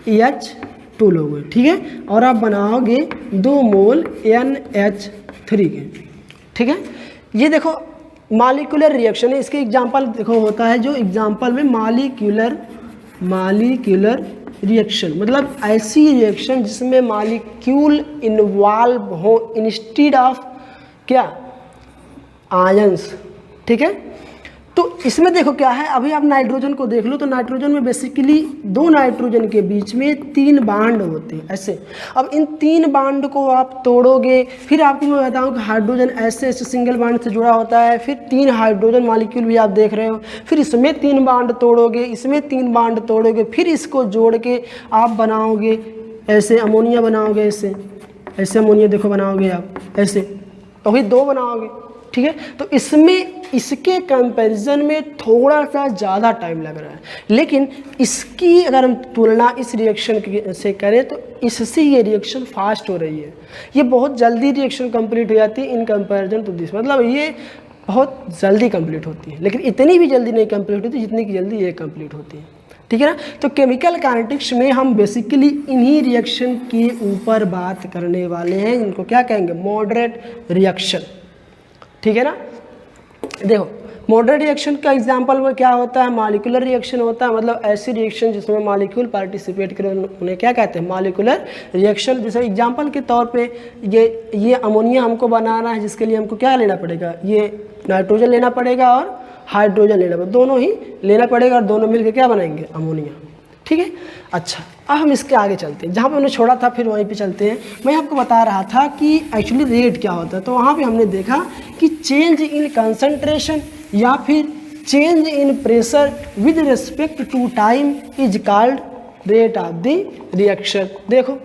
H2 लोगे, ठीक है। और आप बनाओगे 2 मोल NH3 के, ठीक है। ये देखो मॉलिक्यूलर रिएक्शन है। इसके एग्जांपल देखो होता है जो एग्जांपल में मॉलिक्यूलर रिएक्शन, मतलब ऐसी रिएक्शन जिसमें मॉलिक्यूल इन्वॉल्व हो इंस्टेड ऑफ क्या? आयंस, ठीक है। तो इसमें देखो क्या है, अभी आप नाइट्रोजन को देख लो तो नाइट्रोजन में बेसिकली 2 नाइट्रोजन के बीच में 3 बांड होते हैं ऐसे। अब इन 3 बांड को आप तोड़ोगे, फिर आपको मैं बताऊं कि हाइड्रोजन ऐसे सिंगल बांड से जुड़ा होता है, फिर 3 हाइड्रोजन मॉलिक्यूल भी आप देख रहे हो, फिर इसमें 3 बांड तोड़ोगे, इसमें 3 बांड तोड़ोगे, फिर इसको जोड़ के आप बनाओगे ऐसे अमोनिया बनाओगे, ऐसे अमोनिया देखो बनाओगे आप ऐसे, तो वही 2 बनाओगे, ठीक है। तो इसमें इसके कंपैरिजन में थोड़ा सा ज़्यादा टाइम लग रहा है, लेकिन इसकी अगर हम तुलना इस रिएक्शन से करें तो इससे ये रिएक्शन फास्ट हो रही है। ये बहुत जल्दी रिएक्शन कंप्लीट हो जाती है इन कंपैरिजन टू दिस, मतलब ये बहुत जल्दी कंप्लीट होती है, लेकिन इतनी भी जल्दी नहीं कंप्लीट होती जितनी की जल्दी ये कंप्लीट होती है, ठीक है ना। तो केमिकल काइनेटिक्स में हम बेसिकली इन्हीं रिएक्शन के ऊपर बात करने वाले हैं, इनको क्या कहेंगे? मॉडरेट रिएक्शन, ठीक है ना। देखो मॉडरेट रिएक्शन का एग्जांपल में क्या होता है? मॉलिक्यूलर रिएक्शन होता है, मतलब ऐसी रिएक्शन जिसमें मॉलिक्यूल पार्टिसिपेट करें उन्हें क्या कहते हैं? Molecular reaction. जैसे एग्जांपल के तौर पे ये अमोनिया हमको बनाना है, जिसके लिए हमको क्या लेना पड़ेगा? ये नाइट्रोजन लेना पड़ेगा और हाइड्रोजन लेना पड़ेगा, दोनों ही लेना पड़ेगा और दोनों मिलकर क्या बनाएंगे? अमोनिया, ठीक है। अच्छा अब हम इसके आगे चलते हैं, जहाँ पे हमने छोड़ा था फिर वहीं पे चलते हैं। मैं आपको बता रहा था कि एक्चुअली रेट क्या होता है, तो वहाँ पे हमने देखा कि चेंज इन कंसंट्रेशन या फिर change in pressure with respect to time is called rate of the reaction. देखो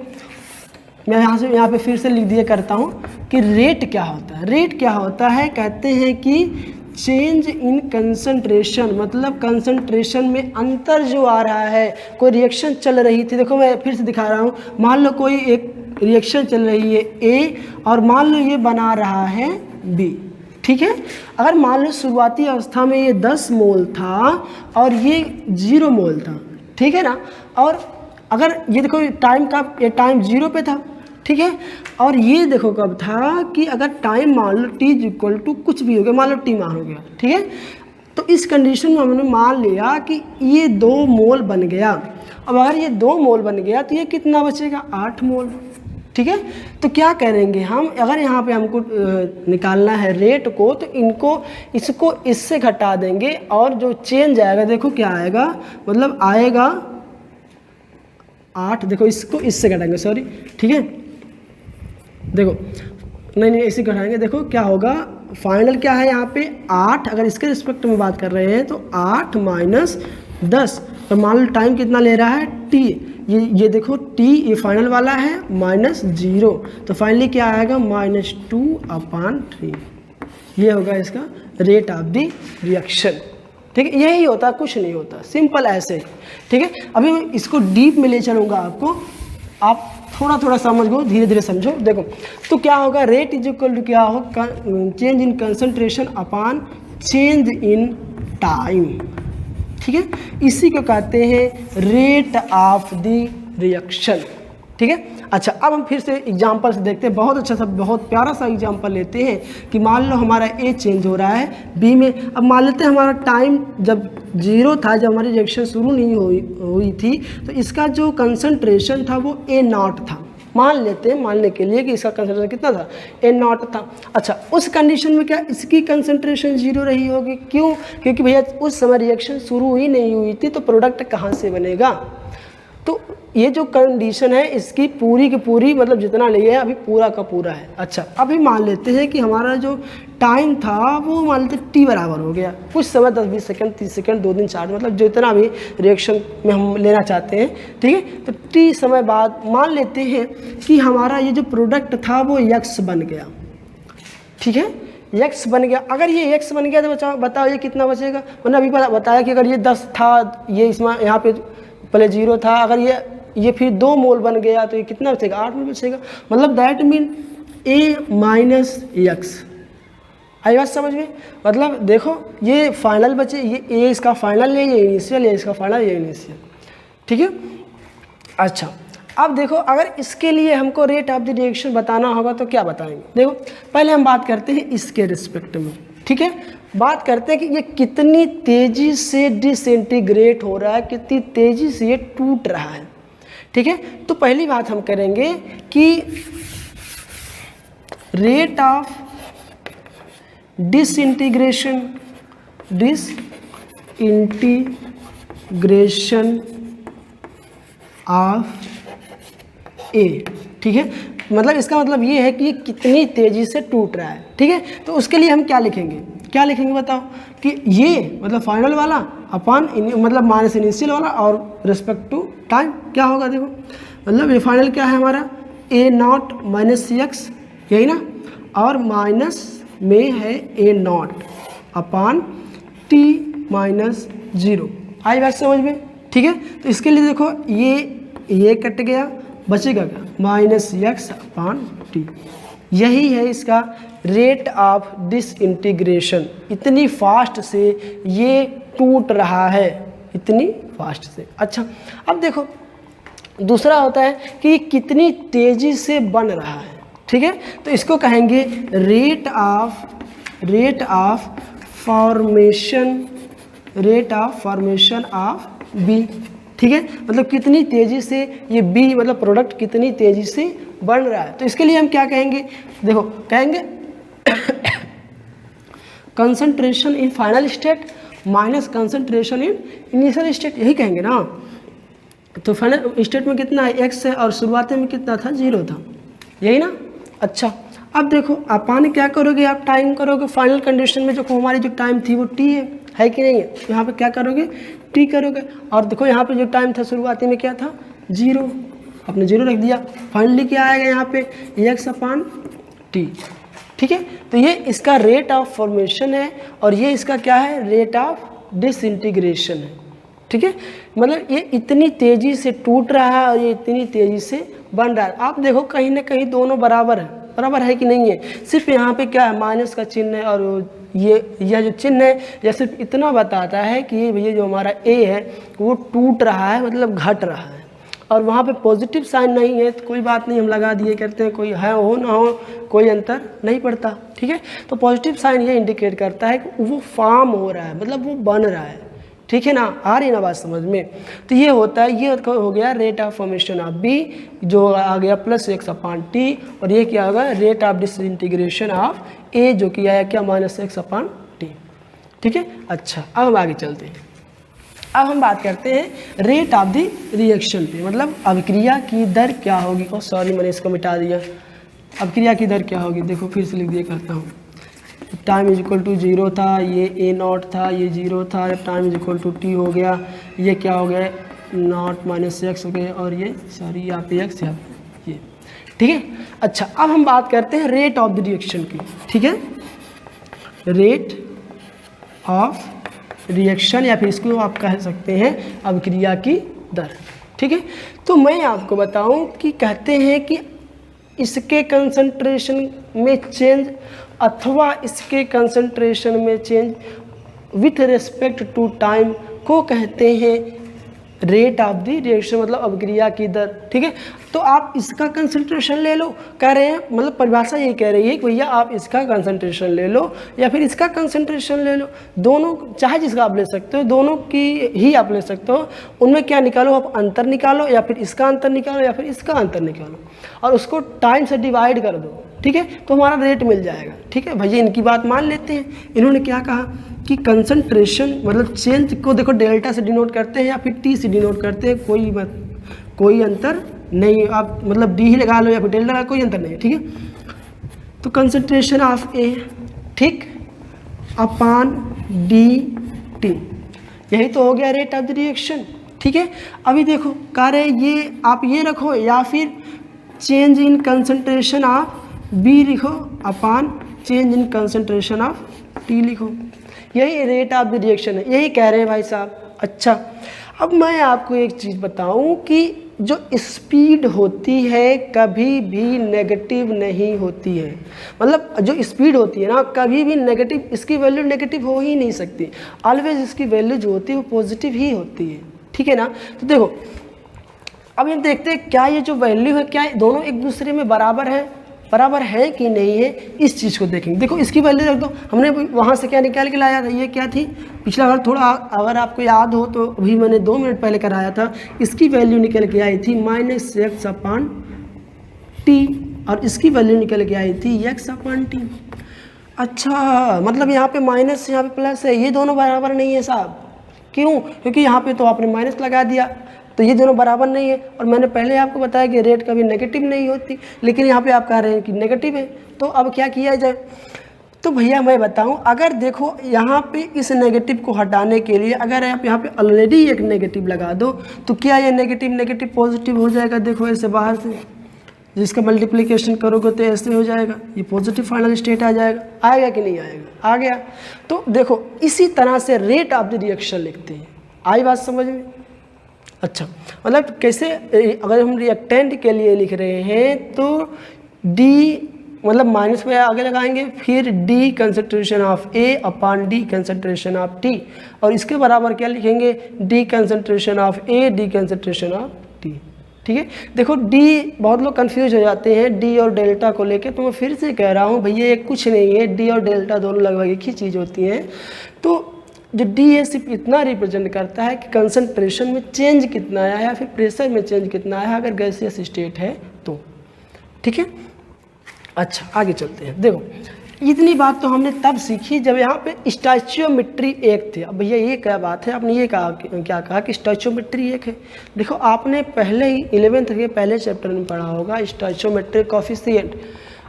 मैं यहाँ पे फिर से लिख दिया करता हूँ कि रेट क्या होता है। रेट क्या होता है? कहते हैं कि चेंज इन कंसंट्रेशन, मतलब कंसंट्रेशन में अंतर जो आ रहा है। कोई रिएक्शन चल रही थी, देखो मैं फिर से दिखा रहा हूँ, मान लो कोई एक रिएक्शन चल रही है ए और मान लो ये बना रहा है बी, ठीक है। अगर मान लो शुरुआती अवस्था में ये 10 मोल था और ये 0 मोल था, ठीक है ना। और अगर ये देखो टाइम का, ये टाइम 0 पे था, ठीक है। और ये देखो कब था कि अगर टाइम मान लो t इक्वल टू कुछ भी हो गया, मान लो t मान हो गया, ठीक है। तो इस कंडीशन में हमने मान लिया कि ये 2 मोल बन गया। अब अगर ये 2 मोल बन गया तो ये कितना बचेगा, 8 मोल। ठीक है, तो क्या करेंगे हम, अगर यहाँ पे हमको निकालना है रेट को, तो इसको इससे घटा देंगे और जो चेंज आएगा देखो क्या आएगा, मतलब आएगा 8। देखो इसको इससे घटाएंगे, सॉरी, ठीक है, देखो नहीं ऐसे घटाएंगे, देखो क्या होगा, फाइनल क्या है यहाँ पे 8। अगर इसके रिस्पेक्ट में बात कर रहे हैं तो 8 माइनस 10, तो मान लो टाइम कितना ले रहा है, टी। ये देखो टी ये फाइनल वाला है माइनस 0, तो फाइनली क्या आएगा, -2/3। ये होगा इसका रेट ऑफ द रिएक्शन। ठीक है, यही होता, कुछ नहीं होता, सिंपल ऐसे। ठीक है, अभी मैं इसको डीप में ले चलूँगा आपको, आप थोड़ा थोड़ा समझ गो, धीरे धीरे समझो। देखो तो क्या होगा, रेट इज इक्वल टू क्या हो, change in concentration upon change in time. ठीक है, इसी को कहते हैं रेट ऑफ द रिएक्शन। ठीक है, अच्छा अब हम फिर से एग्जांपल से देखते हैं, बहुत अच्छा सा बहुत प्यारा सा एग्जांपल लेते हैं कि मान लो हमारा ए चेंज हो रहा है बी में। अब मान लेते हैं हमारा टाइम जब 0 था, जब हमारी रिएक्शन शुरू नहीं हुई थी, तो इसका जो कंसंट्रेशन था वो A0 था। मान लेते हैं, मानने के लिए कि इसका कंसंट्रेशन कितना था, A0 था। अच्छा उस कंडीशन में क्या इसकी कंसंट्रेशन 0 रही होगी, क्यों, क्योंकि भैया उस समय रिएक्शन शुरू ही नहीं हुई थी, तो प्रोडक्ट कहाँ से बनेगा। तो ये जो कंडीशन है इसकी पूरी की पूरी, मतलब जितना लिए है अभी पूरा का पूरा है। अच्छा अभी मान लेते हैं कि हमारा जो टाइम था वो मान लेते टी बराबर हो गया, कुछ समय 10-20 सेकंड, 30 सेकंड, 2 दिन 4 दिन, मतलब जितना भी रिएक्शन में हम लेना चाहते हैं। ठीक है, तो टी समय बाद मान लेते हैं कि हमारा ये जो प्रोडक्ट था वो एक्स बन गया। ठीक है, एक्स बन गया। अगर ये एक्स बन गया तो बताओ ये कितना बचेगा। मैंने अभी बताया कि अगर ये 10 था, ये इसमें यहाँ पे पहले 0 था, अगर ये फिर 2 मोल बन गया तो ये कितना बचेगा, 8 मोल बचेगा। मतलब that mean a minus x. आई बात समझ में, मतलब देखो ये फाइनल बचे, ये ए इसका फाइनल है, ये इनिशियल है, इसका फाइनल, ये इनिशियल। ठीक है, अच्छा अब देखो अगर इसके लिए हमको रेट ऑफ द रिएक्शन बताना होगा तो क्या बताएंगे। देखो पहले हम बात करते हैं इसके रिस्पेक्ट में। ठीक है, बात करते हैं कि ये कितनी तेजी से डिसइंटीग्रेट हो रहा है, कितनी तेजी से ये टूट रहा है। ठीक है, तो पहली बात हम करेंगे कि रेट ऑफ डिसइंटीग्रेशन ऑफ ए। ठीक है, मतलब इसका मतलब ये है कि ये कितनी तेजी से टूट रहा है। ठीक है, तो उसके लिए हम क्या लिखेंगे, क्या लिखेंगे बताओ, कि ये मतलब फाइनल वाला अपॉन मतलब माइनस इनिशियल वाला और रिस्पेक्ट टू टाइम क्या होगा। देखो मतलब ये फाइनल क्या है हमारा, A0 माइनस एक्स, यही ना, और माइनस में है A0 अपॉन टी माइनस 0। आई बात समझ में। ठीक है, तो इसके लिए देखो ये कट गया, बचेगा क्या, माइनस एक्स अपॉन टी। यही है इसका रेट ऑफ डिसइंटीग्रेशन। इतनी फास्ट से ये टूट रहा है, इतनी फास्ट से। अच्छा अब देखो दूसरा होता है कि कितनी तेजी से बन रहा है। ठीक है, तो इसको कहेंगे rate of formation of B. ठीक है, मतलब कितनी तेजी से ये बी मतलब प्रोडक्ट कितनी तेजी से बन रहा है। तो इसके लिए हम क्या कहेंगे, देखो कहेंगे concentration in final state minus concentration in initial state, यही कहेंगे ना। तो फाइनल स्टेट में कितना है, एक्स है, और शुरुआती में कितना था, 0 था, यही ना। अच्छा अब देखो अपन क्या करोगे, आप टाइम करोगे, फाइनल कंडीशन में जो हमारी जो टाइम थी वो टी है कि नहीं है, यहाँ पे क्या करोगे, टी करोगे। और देखो यहाँ पे जो टाइम था शुरुआती में क्या था, 0, आपने 0 रख दिया। फाइनली क्या आएगा यहाँ पे, एक्स अपॉन टी। ठीक है, तो ये इसका रेट ऑफ फॉर्मेशन है और ये इसका क्या है, रेट ऑफ डिसइंटीग्रेशन है। ठीक है, मतलब ये इतनी तेज़ी से टूट रहा है और ये इतनी तेज़ी से बन रहा है। आप देखो कहीं ना कहीं दोनों बराबर है, बराबर है कि नहीं है। सिर्फ यहाँ पे क्या है, माइनस का चिन्ह है, और यह जो चिन्ह है यह सिर्फ इतना बताता है कि ये भैया जो हमारा ए है वो टूट रहा है, मतलब घट रहा है। और वहाँ पे पॉजिटिव साइन नहीं है तो कोई बात नहीं, हम लगा दिए करते हैं, कोई है हो ना हो कोई अंतर नहीं पड़ता, ठीक है। तो पॉजिटिव साइन ये इंडिकेट करता है कि वो फॉर्म हो रहा है, मतलब वो बन रहा है, ठीक है ना, आ रही ना बात समझ में। तो ये होता है, ये हो गया rate of formation of B, जो आ गया +x/t, और ये क्या होगा rate of disintegration of A, जो कि आया क्या -x/t, ठीक है। अच्छा, अब हम आगे चलते हैं। अब हम बात करते हैं रेट ऑफ द रिएक्शन पे, मतलब अभिक्रिया की दर क्या होगी। और सॉरी मैंने इसको मिटा दिया, अभिक्रिया की दर क्या होगी, देखो फिर से लिख दिया करता हूँ। टाइम इज इक्वल टू 0 था, ये a0 था, ये 0 था, time is equal to t हो गया, ये क्या हो गया 0 - x हो गया, और ये सॉरी यहाँ पे x यहाँ पे ये, ठीक है। अच्छा, अब हम बात करते हैं रेट ऑफ द रिएक्शन की, ठीक है, रेट ऑफ रिएक्शन, या फिर इसको आप कह सकते हैं अभिक्रिया की दर, ठीक है। तो मैं आपको बताऊं कि कहते हैं कि इसके कंसंट्रेशन में चेंज अथवा इसके कंसंट्रेशन में change with respect to time को कहते हैं रेट ऑफ द रिएक्शन, मतलब अभिक्रिया की दर, ठीक है। तो आप इसका कंसंट्रेशन ले लो, कह रहे हैं, मतलब परिभाषा यही कह रही है कि भैया आप इसका कंसंट्रेशन ले लो या फिर इसका कंसंट्रेशन ले लो, दोनों चाहे जिसका आप ले सकते हो, दोनों की ही आप ले सकते हो। उनमें क्या निकालो, आप अंतर निकालो, या फिर इसका अंतर निकालो या फिर इसका अंतर निकालो, और उसको टाइम से डिवाइड कर दो, ठीक है, तो हमारा रेट मिल जाएगा, ठीक है। भैया इनकी बात मान लेते हैं। इन्होंने क्या कहा कि कंसंट्रेशन मतलब चेंज को देखो डेल्टा से डिनोट करते हैं या फिर टी से डिनोट करते हैं, कोई अंतर नहीं, आप मतलब डी ही लगा लो या फिर डेल्टा लगा, कोई अंतर नहीं है, ठीक है। तो कंसंट्रेशन ऑफ ए, ठीक, अपॉन डी टी, यही तो हो गया रेट ऑफ द रिएक्शन, ठीक है। अभी देखो कह रहे ये आप ये रखो या फिर change in concentration of B लिखो upon change in concentration of T लिखो, यही रेट ऑफ द रिएक्शन है, यही कह रहे हैं भाई साहब। अच्छा, अब मैं आपको एक चीज़ बताऊं कि जो स्पीड होती है कभी भी नेगेटिव नहीं होती है, मतलब जो स्पीड होती है ना कभी भी नेगेटिव, इसकी वैल्यू नेगेटिव हो ही नहीं सकती, ऑलवेज इसकी वैल्यू जो होती है वो पॉजिटिव ही होती है, ठीक है ना। तो देखो अब हम देखते हैं क्या ये जो वैल्यू है क्या दोनों एक दूसरे में बराबर है कि नहीं है, इस चीज़ को देखेंगे। देखो इसकी वैल्यू रख दो, हमने वहाँ से क्या निकाल के लाया था, ये क्या थी पिछला बार, थोड़ा अगर आपको याद हो तो अभी मैंने 2 मिनट पहले कराया था, इसकी वैल्यू निकल के आई थी -x/t, और इसकी वैल्यू निकल के आई थी x/t। अच्छा, मतलब यहाँ पे माइनस यहाँ पे प्लस है, ये दोनों बराबर नहीं है साहब, क्यों, क्योंकि यहाँ पे तो आपने माइनस लगा दिया, तो ये दोनों बराबर नहीं है। और मैंने पहले आपको बताया कि रेट कभी नेगेटिव नहीं होती, लेकिन यहाँ पे आप कह रहे हैं कि नेगेटिव है, तो अब क्या किया जाए। तो भैया मैं बताऊँ, अगर देखो यहाँ पे इस नेगेटिव को हटाने के लिए अगर आप यहाँ पे ऑलरेडी एक नेगेटिव लगा दो तो क्या ये नेगेटिव पॉजिटिव हो जाएगा। देखो ऐसे बाहर से जिसका मल्टीप्लिकेशन करोगे तो ऐसे हो जाएगा, ये पॉजिटिव फाइनल स्टेट आ जाएगा, आएगा कि नहीं आएगा, आ गया। तो देखो इसी तरह से रेट ऑफ द रिएक्शन लिखते हैं, आई बात समझ में। अच्छा, मतलब कैसे, अगर हम रिएक्टेंट के लिए लिख रहे हैं तो डी मतलब माइनस में आगे लगाएंगे, फिर D concentration of A upon D concentration of T, और इसके बराबर क्या लिखेंगे, D concentration of A D concentration of T, ठीक है। देखो डी, बहुत लोग कंफ्यूज हो जाते हैं डी और डेल्टा को लेके, तो मैं फिर से कह रहा हूँ भैया ये कुछ नहीं है, डी और डेल्टा दोनों लगभग एक ही चीज़ होती है। तो जो डी है सिर्फ इतना रिप्रेजेंट करता है कि कंसंट्रेशन में चेंज कितना आया है या फिर प्रेशर में चेंज कितना आया है अगर गैसियस स्टेट है तो, ठीक है। अच्छा आगे चलते हैं। देखो इतनी बात तो हमने तब सीखी जब यहाँ पे स्टोइचियोमेट्री एक थे। अब भैया ये क्या बात है, आपने ये कहा क्या कहा कि स्टोइचियोमेट्री एक है। देखो आपने पहले ही 11th के पहले चैप्टर में पढ़ा होगा स्टोइचियोमेट्रिक कोफिशिएंट।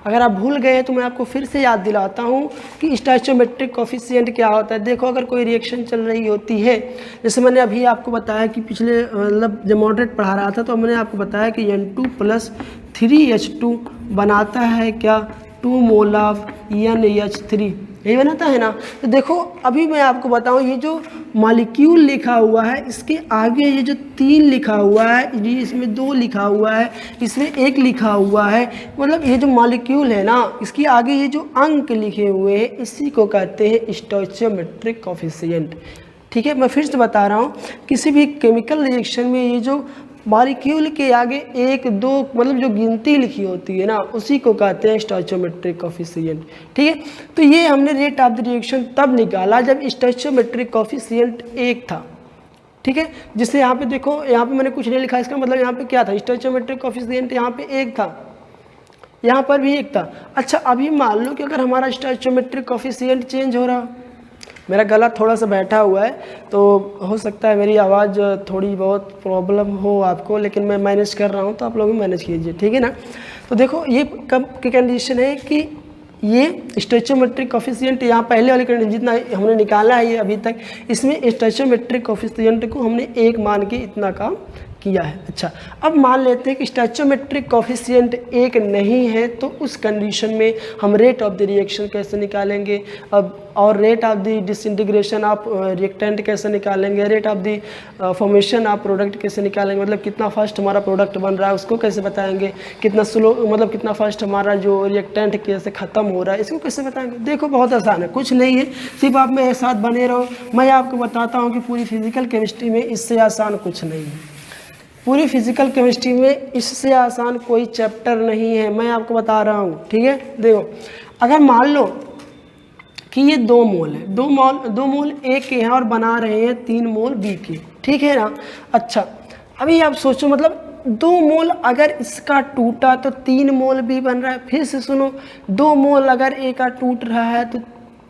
अगर आप भूल गए तो मैं आपको फिर से याद दिलाता हूँ कि स्टोइचियोमेट्रिक कोफिशिएंट क्या होता है। देखो अगर कोई रिएक्शन चल रही होती है, जैसे मैंने अभी आपको बताया कि पिछले मतलब जब मॉडरेट पढ़ा रहा था तो मैंने आपको बताया कि N2 + 3H2 बनाता है क्या 2 मोल ऑफ NH3, यही बनाता है ना। तो देखो अभी मैं आपको बताऊं, ये जो मॉलिक्यूल लिखा हुआ है इसके आगे ये जो 3 लिखा हुआ है, ये इसमें 2 लिखा हुआ है, इसमें 1 लिखा हुआ है, मतलब ये जो मॉलिक्यूल है ना इसके आगे ये जो अंक लिखे हुए हैं इसी को कहते हैं स्टोइचियोमेट्रिक कोफिशिएंट, ठीक है। मैं फिर से बता रहा हूँ, किसी भी केमिकल रिएक्शन में ये जो मॉलिक्यूल के आगे 1 2 मतलब जो गिनती लिखी होती है ना, उसी को कहते हैं स्टोइचियोमेट्रिक कोफिशिएंट। ठीक है, तो ये हमने रेट ऑफ द रिएक्शन तब निकाला जब स्टोइचियोमेट्रिक कोफिशिएंट 1 था। ठीक है, जिससे यहाँ पे देखो, यहाँ पे मैंने कुछ नहीं लिखा, इसका मतलब यहाँ पे क्या था, स्टोइचियोमेट्रिक कोफिशिएंट यहाँ पे 1 था, यहाँ पर भी 1 था। अच्छा, अभी मान लो कि अगर हमारा स्टोइचियोमेट्रिक कोफिशिएंट चेंज हो रहा, मेरा गला थोड़ा सा बैठा हुआ है तो हो सकता है मेरी आवाज़ थोड़ी बहुत प्रॉब्लम हो आपको, लेकिन मैं मैनेज कर रहा हूँ, तो आप लोग भी मैनेज कीजिए। ठीक है ना। तो देखो ये कब की कंडीशन है कि ये स्टोइचियोमेट्रिक कोफिशिएंट यहाँ पहले वाली कंडीशन जितना हमने निकाला है ये अभी तक, इसमें स्टोइचियोमेट्रिक कोफिशिएंट को हमने 1 मान के इतना काम किया है। अच्छा, अब मान लेते हैं कि स्टोइचियोमेट्रिक कोफिशिएंट 1 नहीं है, तो उस कंडीशन में हम रेट ऑफ द रिएक्शन कैसे निकालेंगे, अब और rate of the disintegration of reactant कैसे निकालेंगे, rate of the formation of product कैसे निकालेंगे, मतलब कितना फास्ट हमारा प्रोडक्ट बन रहा है उसको कैसे बताएंगे, कितना स्लो मतलब कितना फास्ट हमारा जो रिएक्टेंट कैसे ख़त्म हो रहा है इसको कैसे बताएंगे। देखो बहुत आसान है, कुछ नहीं है, सिर्फ आप मेरे साथ बने रहो, मैं आपको बताता हूँ कि पूरी फिजिकल केमिस्ट्री में इससे आसान कुछ नहीं है। पूरी फिजिकल केमिस्ट्री में इससे आसान कोई चैप्टर नहीं है, मैं आपको बता रहा हूँ। ठीक है, देखो अगर मान लो कि ये 2 मोल है, 2 मोल ए के हैं और बना रहे हैं 3 मोल बी के। ठीक है ना। अच्छा, अभी आप सोचो मतलब 2 मोल अगर इसका टूटा तो 3 मोल भी बन रहा है। फिर से सुनो, 2 मोल अगर ए का टूट रहा है तो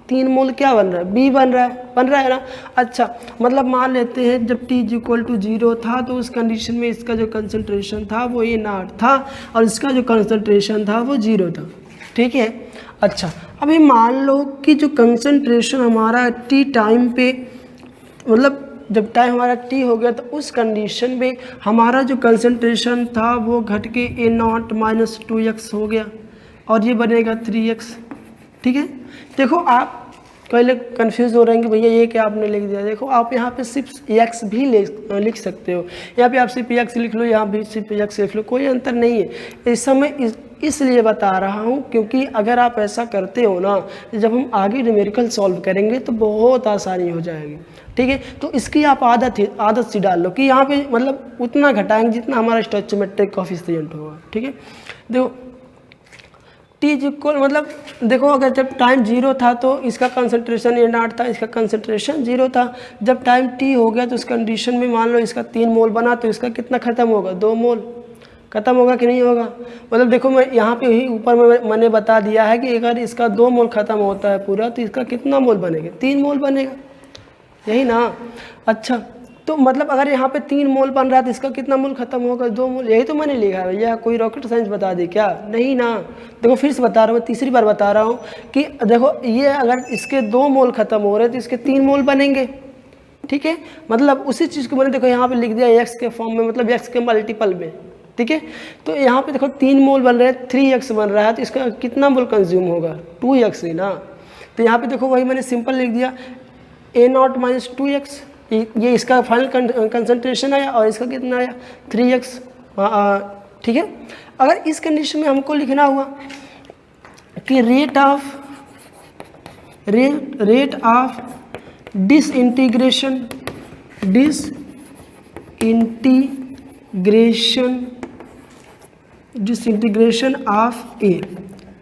3 मोल क्या बन रहा है, बी बन रहा है ना। अच्छा, मतलब मान लेते हैं जब t = 0 था तो उस कंडीशन में इसका जो कंसंट्रेशन था वो A0 था और इसका जो कंसंट्रेशन था वो 0 था। ठीक है। अच्छा, अभी मान लो कि जो कंसंट्रेशन हमारा t टाइम पे, मतलब जब टाइम हमारा t हो गया तो उस कंडीशन में हमारा जो कंसंट्रेशन था वो घट के A0 - 2x हो गया और ये बनेगा 3x। ठीक है, देखो आप पहले कंफ्यूज हो रहे हैं कि भैया ये क्या आपने लिख दिया। देखो आप यहाँ पे सिर्फ x भी लिख सकते हो, यहाँ पे आप सिर्फ x लिख लो, यहाँ भी सिर्फ x लिख लो, कोई अंतर नहीं है। इस समय इसलिए बता रहा हूँ क्योंकि अगर आप ऐसा करते हो ना, जब हम आगे न्यूमेरिकल सॉल्व करेंगे तो बहुत आसानी हो जाएगी। ठीक है, तो इसकी आप आदत सी डाल लो कि यहाँ पे मतलब उतना घटाएंगे जितना हमारा स्टोइचियोमेट्रिक कोफिशिएंट होगा। ठीक है, देखो t मतलब देखो अगर जब टाइम 0 था तो इसका कंसंट्रेशन A0 था, इसका कंसंट्रेशन 0 था। जब टाइम t हो गया तो उस कंडीशन में मान लो इसका 3 मोल बना तो इसका कितना ख़त्म होगा, 2 मोल ख़त्म होगा कि नहीं होगा। मतलब देखो मैं यहाँ पे ही ऊपर में मैंने बता दिया है कि अगर इसका 2 मोल ख़त्म होता है पूरा तो इसका कितना मोल बनेगा, 3 मोल बनेगा, यही ना। अच्छा, तो मतलब अगर यहाँ पे 3 मोल बन रहा है तो इसका कितना मोल खत्म होगा, 2 मोल। यही तो मैंने लिखा है भैया, कोई रॉकेट साइंस बता दी क्या, नहीं ना। देखो फिर से बता रहा हूँ, तीसरी बार बता रहा हूँ कि देखो ये अगर इसके 2 मोल खत्म हो रहे हैं तो इसके 3 मोल बनेंगे। ठीक है, मतलब उसी चीज़ को मैंने देखो यहाँ पे लिख दिया x के फॉर्म में, मतलब x के मल्टीपल में। ठीक है, तो यहाँ पे देखो 3 मोल बन रहे हैं, 3x बन रहा है तो इसका कितना मोल कंज्यूम होगा, 2x ही ना। तो यहाँ पे देखो वही मैंने सिंपल लिख दिया A0 - 2x, ये इसका फाइनल कंसंट्रेशन आया और इसका कितना आया 3x। ठीक है, अगर इस कंडीशन में हमको लिखना हुआ कि रेट ऑफ डिसइंटीग्रेशन ऑफ ए।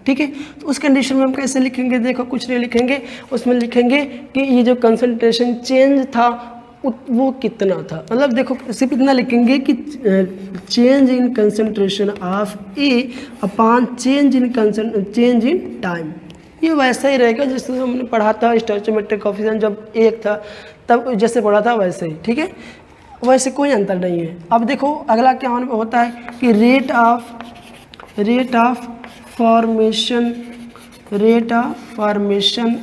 ठीक है, तो उस कंडीशन में हम कैसे लिखेंगे, देखो कुछ नहीं लिखेंगे, उसमें लिखेंगे कि ये जो कंसंट्रेशन चेंज था वो कितना था। मतलब देखो सिर्फ इतना लिखेंगे कि change in concentration of A upon change in time. ये वैसा ही रहेगा जैसे हमने पढ़ा था स्टोइचियोमेट्रिक कोफिशिएंट जब 1 था तब जैसे पढ़ा था वैसे ही। ठीक है, वैसे कोई अंतर नहीं है। अब देखो अगला क्या होता है कि rate of formation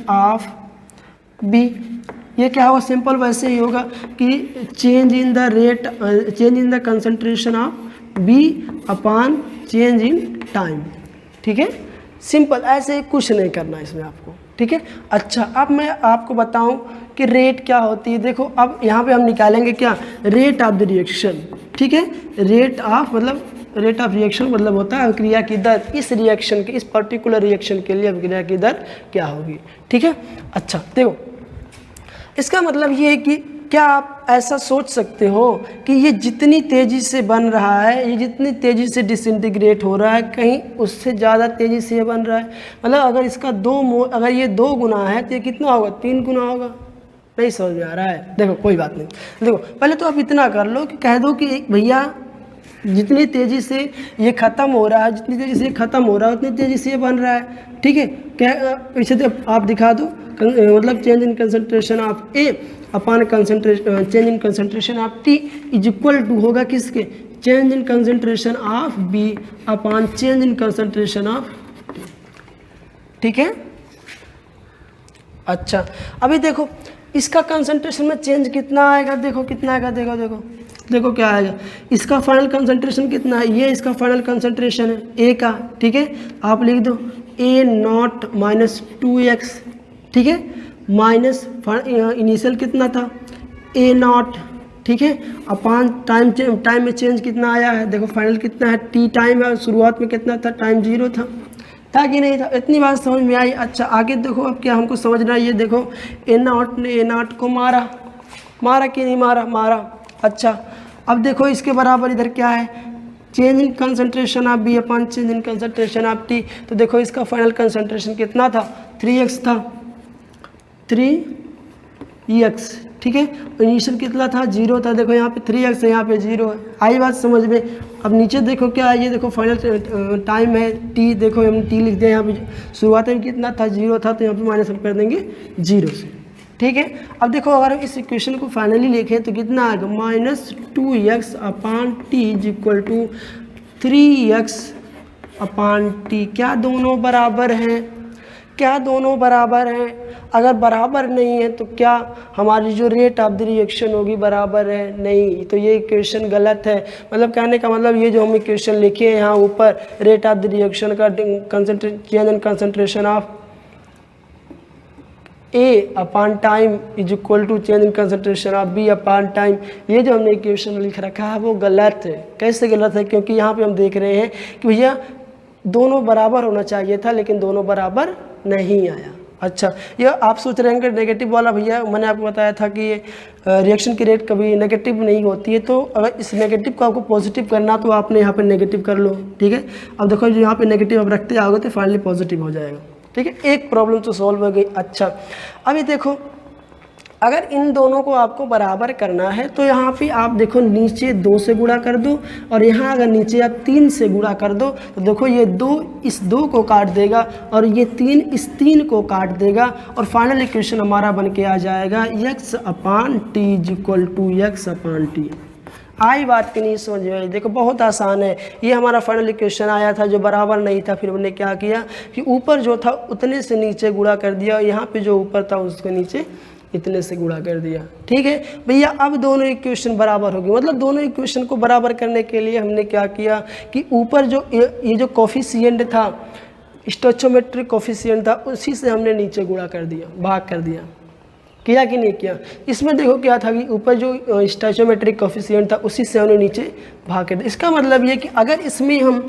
of B. ये क्या होगा, सिंपल वैसे ही होगा कि change in the concentration of B upon change in time. ठीक है, सिंपल, ऐसे ही कुछ नहीं करना इसमें आपको। ठीक है, अच्छा अब मैं आपको बताऊं कि रेट क्या होती है। देखो अब यहाँ पे हम निकालेंगे क्या, रेट ऑफ द रिएक्शन। ठीक है, रेट ऑफ रिएक्शन मतलब होता है क्रिया की दर। इस रिएक्शन के, इस पर्टिकुलर रिएक्शन के लिए अभिक्रिया की दर क्या होगी। ठीक है, अच्छा देखो इसका मतलब ये है कि क्या आप ऐसा सोच सकते हो कि ये जितनी तेज़ी से बन रहा है, ये जितनी तेज़ी से डिसइंटीग्रेट हो रहा है, कहीं उससे ज़्यादा तेज़ी से ये बन रहा है? मतलब अगर इसका अगर ये 2 गुना है तो ये कितना होगा? 3 गुना होगा। नहीं समझ में आ रहा है? देखो कोई बात नहीं, देखो पहले तो आप इतना कर लो कि कह दो कि भैया जितनी तेज़ी से ये ख़त्म हो रहा है, जितनी तेज़ी से ये ख़त्म हो रहा है, उतनी तेज़ी से ये बन रहा है। ठीक है, क्या पीछे तो आप दिखा दो, मतलब change in concentration of A upon concentration change in concentration of T is equal to होगा किसके? Change in concentration of B upon change in concentration of T. ठीक है, अच्छा अभी देखो इसका कंसंट्रेशन में चेंज कितना आएगा, देखो कितना आएगा, देखो देखो देखो क्या आएगा। इसका फाइनल कंसंट्रेशन कितना है? ये इसका फाइनल कंसंट्रेशन है ए का। ठीक है, आप लिख दो ए नॉट माइनस 2x। ठीक है, माइनस इनिशियल कितना था? ए नॉट। ठीक है, अपान टाइम में चेंज कितना आया है? देखो फाइनल कितना है? टी टाइम है, शुरुआत में कितना था? टाइम 0 था कि नहीं था? इतनी बात समझ में आई। अच्छा आगे देखो, अब क्या हमको समझना है, ये देखो ए नॉट ने ए नॉट को मारा, मारा कि नहीं मारा? मारा। अच्छा अब देखो इसके बराबर इधर क्या है? Change in concentration of B upon change in concentration of T. तो देखो इसका फाइनल कंसंट्रेशन कितना था? 3x था, 3x। ठीक है, इनिशियल कितना था? 0 था। देखो यहाँ पे 3x है, यहाँ पे 0 है। आई बात समझ में? अब नीचे देखो क्या है, ये देखो फाइनल टाइम है t। देखो हम t लिख दें, यहाँ पे शुरुआत में कितना था? 0 था, तो यहाँ पे माइनस हम कर देंगे 0 से। ठीक है, अब देखो अगर हम इस इक्वेशन को फाइनली लिखें तो कितना आएगा? Minus 2x upon T is equal to 3x upon T. क्या दोनों बराबर हैं? क्या दोनों बराबर हैं? अगर बराबर नहीं है तो क्या हमारी जो रेट ऑफ द रिएक्शन होगी बराबर है? नहीं, तो ये इक्वेशन गलत है। मतलब कहने का मतलब ये जो हम इक्वेशन लिखे हैं यहाँ ऊपर, रेट ऑफ द रिएक्शन का change in concentration of A upon time is equal to change in concentration of B upon time, ये जो हमने इक्वेशन लिख रखा है वो गलत है। कैसे गलत है? क्योंकि यहाँ पे हम देख रहे हैं कि भैया दोनों बराबर होना चाहिए था, लेकिन दोनों बराबर नहीं आया। अच्छा, ये आप सोच रहे हैं कि नेगेटिव वाला, भैया मैंने आपको बताया था कि ये रिएक्शन की रेट कभी नेगेटिव नहीं होती है, तो अगर इस नेगेटिव को आपको पॉजिटिव करना तो आपने यहाँ पे नेगेटिव कर लो। ठीक है, अब देखो जो यहाँ पे नेगेटिव आप रखते जाओगे तो फाइनली पॉजिटिव हो जाएगा। ठीक है, एक प्रॉब्लम तो सॉल्व हो गई। अच्छा अभी देखो अगर इन दोनों को आपको बराबर करना है तो यहाँ पे आप देखो नीचे 2 से गुणा कर दो, और यहाँ अगर नीचे आप 3 से गुणा कर दो तो देखो ये 2 इस 2 को काट देगा और ये 3 इस 3 को काट देगा, और फाइनल इक्वेशन हमारा बन के आ जाएगा x upon T is equal to x upon T. आई बात की नहीं समझ में? देखो बहुत आसान है। ये हमारा फाइनल इक्वेशन आया था जो बराबर नहीं था, फिर हमने क्या किया कि ऊपर जो था उतने से नीचे गुणा कर दिया, और यहाँ पे जो ऊपर था उसके नीचे इतने से गुणा कर दिया। ठीक है भैया, अब दोनों इक्वेशन बराबर होगी। मतलब दोनों इक्वेशन को बराबर करने के लिए हमने क्या किया कि ऊपर जो ये जो कोफिशिएंट था, स्टोइचोमेट्रिक कोफिशिएंट था, उसी से हमने नीचे गुणा कर दिया, भाग कर दिया। किया कि नहीं किया? इसमें देखो क्या था कि ऊपर जो स्टोइचोमेट्रिक कोफिशिएंट था उसी से हमने नीचे भाग कर दिया। इसका मतलब ये कि अगर इसमें हम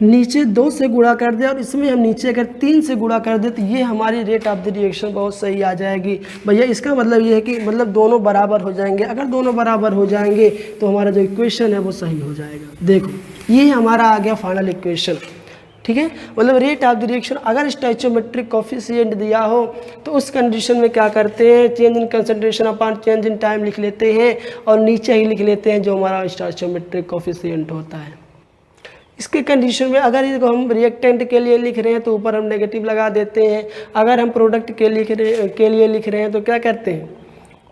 नीचे 2 से गुणा कर दे और इसमें हम नीचे अगर 3 से गुणा कर दे तो ये हमारी रेट ऑफ द रिएक्शन बहुत सही आ जाएगी। भैया इसका मतलब ये है कि मतलब दोनों बराबर हो जाएंगे। अगर दोनों बराबर हो जाएंगे तो हमारा जो इक्वेशन है वो सही हो जाएगा। देखो ये हमारा आ गया फाइनल इक्वेशन। ठीक है, मतलब रेट ऑफ द रिएक्शन अगर स्टोइचोमेट्रिक कोफिशिएंट दिया हो तो उस कंडीशन में क्या करते हैं, change in concentration upon change in time लिख लेते हैं, और नीचे ही लिख लेते हैं जो हमारा स्टोइचोमेट्रिक कोफिशिएंट होता है। इसके कंडीशन में अगर इसको हम रिएक्टेंट के लिए लिख रहे हैं तो ऊपर हम नेगेटिव लगा देते हैं, अगर हम प्रोडक्ट के लिए लिख रहे हैं तो क्या करते हैं,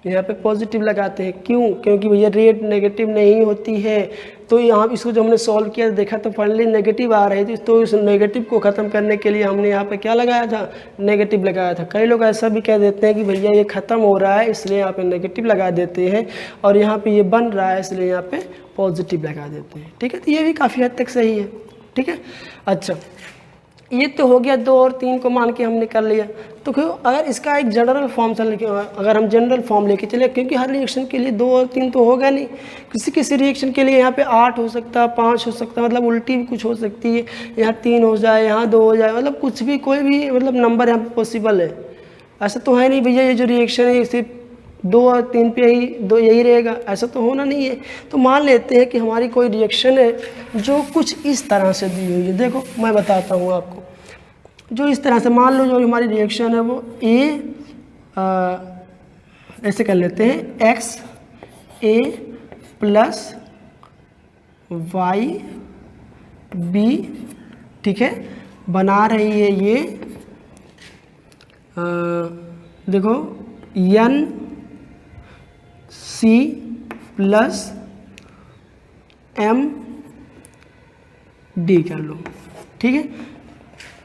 यहाँ पे पॉजिटिव लगाते हैं। क्यों? क्योंकि भैया रेट नेगेटिव नहीं होती है। तो यहाँ इसको जो हमने सॉल्व किया देखा तो फाइनली नेगेटिव आ रही थी, तो इस नेगेटिव को ख़त्म करने के लिए हमने यहाँ पे क्या लगाया था, नेगेटिव लगाया था। कई लोग ऐसा भी कह देते हैं कि भैया ये ख़त्म हो रहा है इसलिए यहाँ पे नेगेटिव लगा देते हैं, और यहाँ पे ये बन रहा है इसलिए यहाँ पे पॉजिटिव लगा देते हैं। ठीक है, तो ये भी काफ़ी हद तक सही है। ठीक है, अच्छा ये तो हो गया 2 और 3 को मान के हमने कर लिया। तो क्यों अगर इसका एक जनरल फॉर्म से अगर हम जनरल फॉर्म लेके चले, क्योंकि हर रिएक्शन के लिए 2 और 3 तो होगा नहीं, किसी किसी रिएक्शन के लिए यहाँ पे 8 हो सकता है, 5 हो सकता है, मतलब उल्टी भी कुछ हो सकती है, यहाँ 3 हो जाए, यहाँ 2 हो जाए, मतलब कुछ भी कोई भी मतलब नंबर यहाँ पे पॉसिबल है। ऐसा तो है नहीं भैया ये जो रिएक्शन है सिर्फ 2 और 3 पे यही रहेगा, ऐसा तो होना नहीं है। तो मान लेते हैं कि हमारी कोई रिएक्शन है जो कुछ इस तरह से दी हुई है। देखो मैं बताता हूँ आपको, जो इस तरह से मान लो जो हमारी रिएक्शन है वो ऐसे कर लेते हैं, X A plus Y B, ठीक है, बना रही है ये देखो N C plus M D कर लो, ठीक है,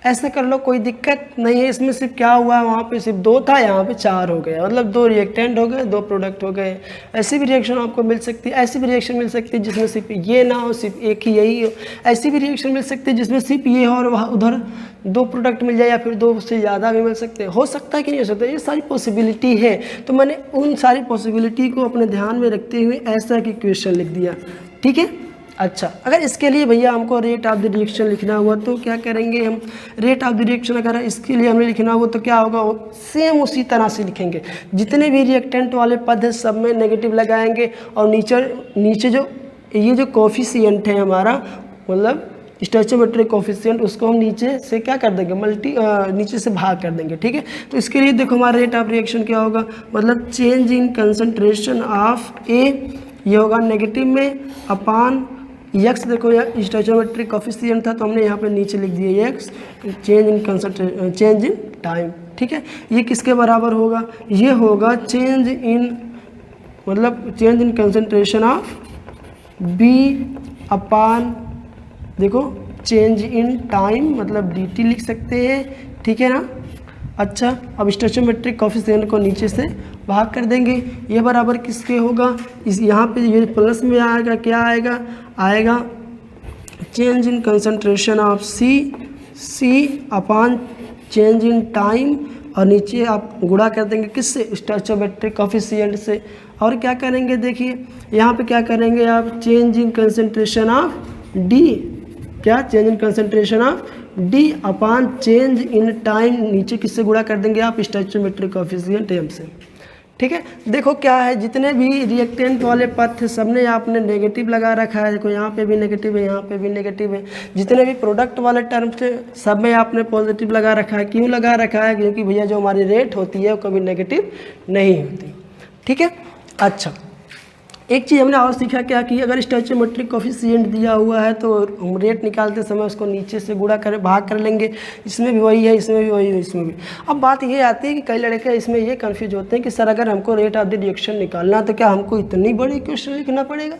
ऐसे कर लो, कोई दिक्कत नहीं है इसमें। सिर्फ क्या हुआ, वहाँ पे सिर्फ 2 था, यहाँ पे 4 हो गया, मतलब 2 रिएक्टेंट हो गए, 2 प्रोडक्ट हो गए। ऐसी भी रिएक्शन आपको मिल सकती है, ऐसी भी रिएक्शन मिल सकती है जिसमें सिर्फ ये ना हो, सिर्फ एक ही यही हो। ऐसी भी रिएक्शन मिल सकती है जिसमें सिर्फ ये हो और वहाँ उधर 2 प्रोडक्ट मिल जाए, या फिर 2 से ज़्यादा भी मिल सकते हैं। हो सकता है कि नहीं हो सकता, ये सारी पॉसिबिलिटी है। तो मैंने उन सारी पॉसिबिलिटी को अपने ध्यान में रखते हुए ऐसा कि क्वेश्चन लिख दिया, ठीक है। अच्छा, अगर इसके लिए भैया हमको रेट ऑफ द रिएक्शन लिखना हुआ तो क्या करेंगे हम, रेट ऑफ द रिएक्शन अगर इसके लिए हमें लिखना हुआ तो क्या होगा, सेम उसी तरह से लिखेंगे। जितने भी रिएक्टेंट वाले पद हैं सब में नेगेटिव लगाएंगे, और नीचे जो ये जो कोफिशिएंट है हमारा, मतलब स्टोइचोमेट्रिक कोफिशिएंट, उसको हम नीचे से क्या कर देंगे, नीचे से भाग कर देंगे, ठीक है। तो इसके लिए देखो हमारा रेट ऑफ रिएक्शन क्या होगा, मतलब चेंज इन कंसंट्रेशन ऑफ ए, ये होगा नेगेटिव में, अपान यक्स, देखो यार स्टोइचोमेट्रिक कोफिशिएंट था तो हमने यहाँ पे नीचे लिख दिया यक्स, चेंज इन टाइम, ठीक है। ये किसके बराबर होगा, ये होगा change in concentration of B upon, देखो चेंज इन टाइम, मतलब dt लिख सकते हैं, ठीक है ना। अच्छा, अब स्टोइचोमेट्रिक कोफिशिएंट को नीचे से भाग कर देंगे, ये बराबर किसके होगा, इस यहाँ पे ये प्लस में आएगा, क्या आएगा change in concentration of C upon change in time, और नीचे आप गुणा कर देंगे किससे, स्टोइचोमेट्रिक कोफिशिएंट से। और क्या करेंगे, देखिए यहाँ पे क्या करेंगे आप, change in concentration of D, क्या change in concentration of D upon change in time, नीचे किससे गुणा कर देंगे आप, स्टोइचोमेट्रिक कोफिशिएंट एम से, ठीक है। देखो क्या है, जितने भी रिएक्टेंट वाले पद थे सबने आपने नेगेटिव लगा रखा है, देखो यहाँ पे भी नेगेटिव है, यहाँ पे भी नेगेटिव है। जितने भी प्रोडक्ट वाले टर्म थे सब में आपने पॉजिटिव लगा रखा है। क्यों लगा रखा है, क्योंकि भैया जो हमारी रेट होती है वो कभी नेगेटिव नहीं होती, ठीक है। अच्छा, एक चीज़ हमने और सीखा क्या कि अगर स्टोइचोमेट्रिक कोफिशिएंट दिया हुआ है तो हम रेट निकालते समय उसको नीचे से गुणा कर भाग कर लेंगे, इसमें भी वही है, इसमें भी वही है, इसमें भी। अब बात ये आती है कि कई लड़के इसमें ये कंफ्यूज होते हैं कि सर अगर हमको रेट ऑफ द रिएक्शन निकालना तो क्या हमको इतनी बड़ी क्वेश्चन लिखना पड़ेगा,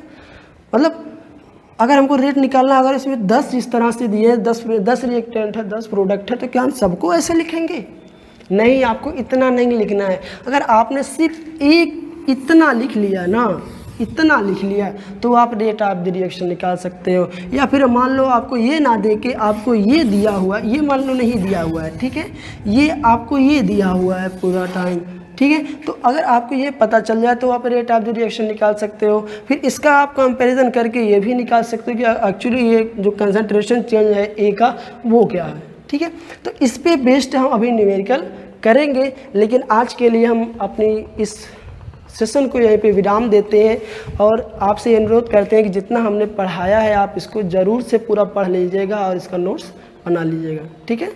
मतलब अगर हमको रेट निकालना, अगर इसमें 10 इस तरह से दिए, 10 रिएक्टेंट है, 10 प्रोडक्ट है, तो क्या हम सबको ऐसे लिखेंगे, नहीं, आपको इतना नहीं लिखना है। अगर आपने सिर्फ एक इतना लिख लिया ना, इतना लिख लिया तो आप रेट ऑफ द रिएक्शन निकाल सकते हो। या फिर मान लो आपको ये ना दे के आपको ये दिया हुआ, ये मान लो नहीं दिया हुआ है, ठीक है, ये आपको ये दिया हुआ है पूरा टाइम, ठीक है। तो अगर आपको ये पता चल जाए तो आप रेट ऑफ द रिएक्शन निकाल सकते हो। फिर इसका आप कंपैरिजन करके ये भी निकाल सकते हो कि एक्चुअली ये जो कंसंट्रेशन चेंज है ए का वो क्या है, ठीक है। तो इस पे बेस्ड हम अभी न्यूमेरिकल करेंगे, लेकिन आज के लिए हम अपनी इस सेशन को यहीं पे विराम देते हैं और आपसे अनुरोध करते हैं कि जितना हमने पढ़ाया है आप इसको ज़रूर से पूरा पढ़ लीजिएगा और इसका नोट्स बना लीजिएगा, ठीक है।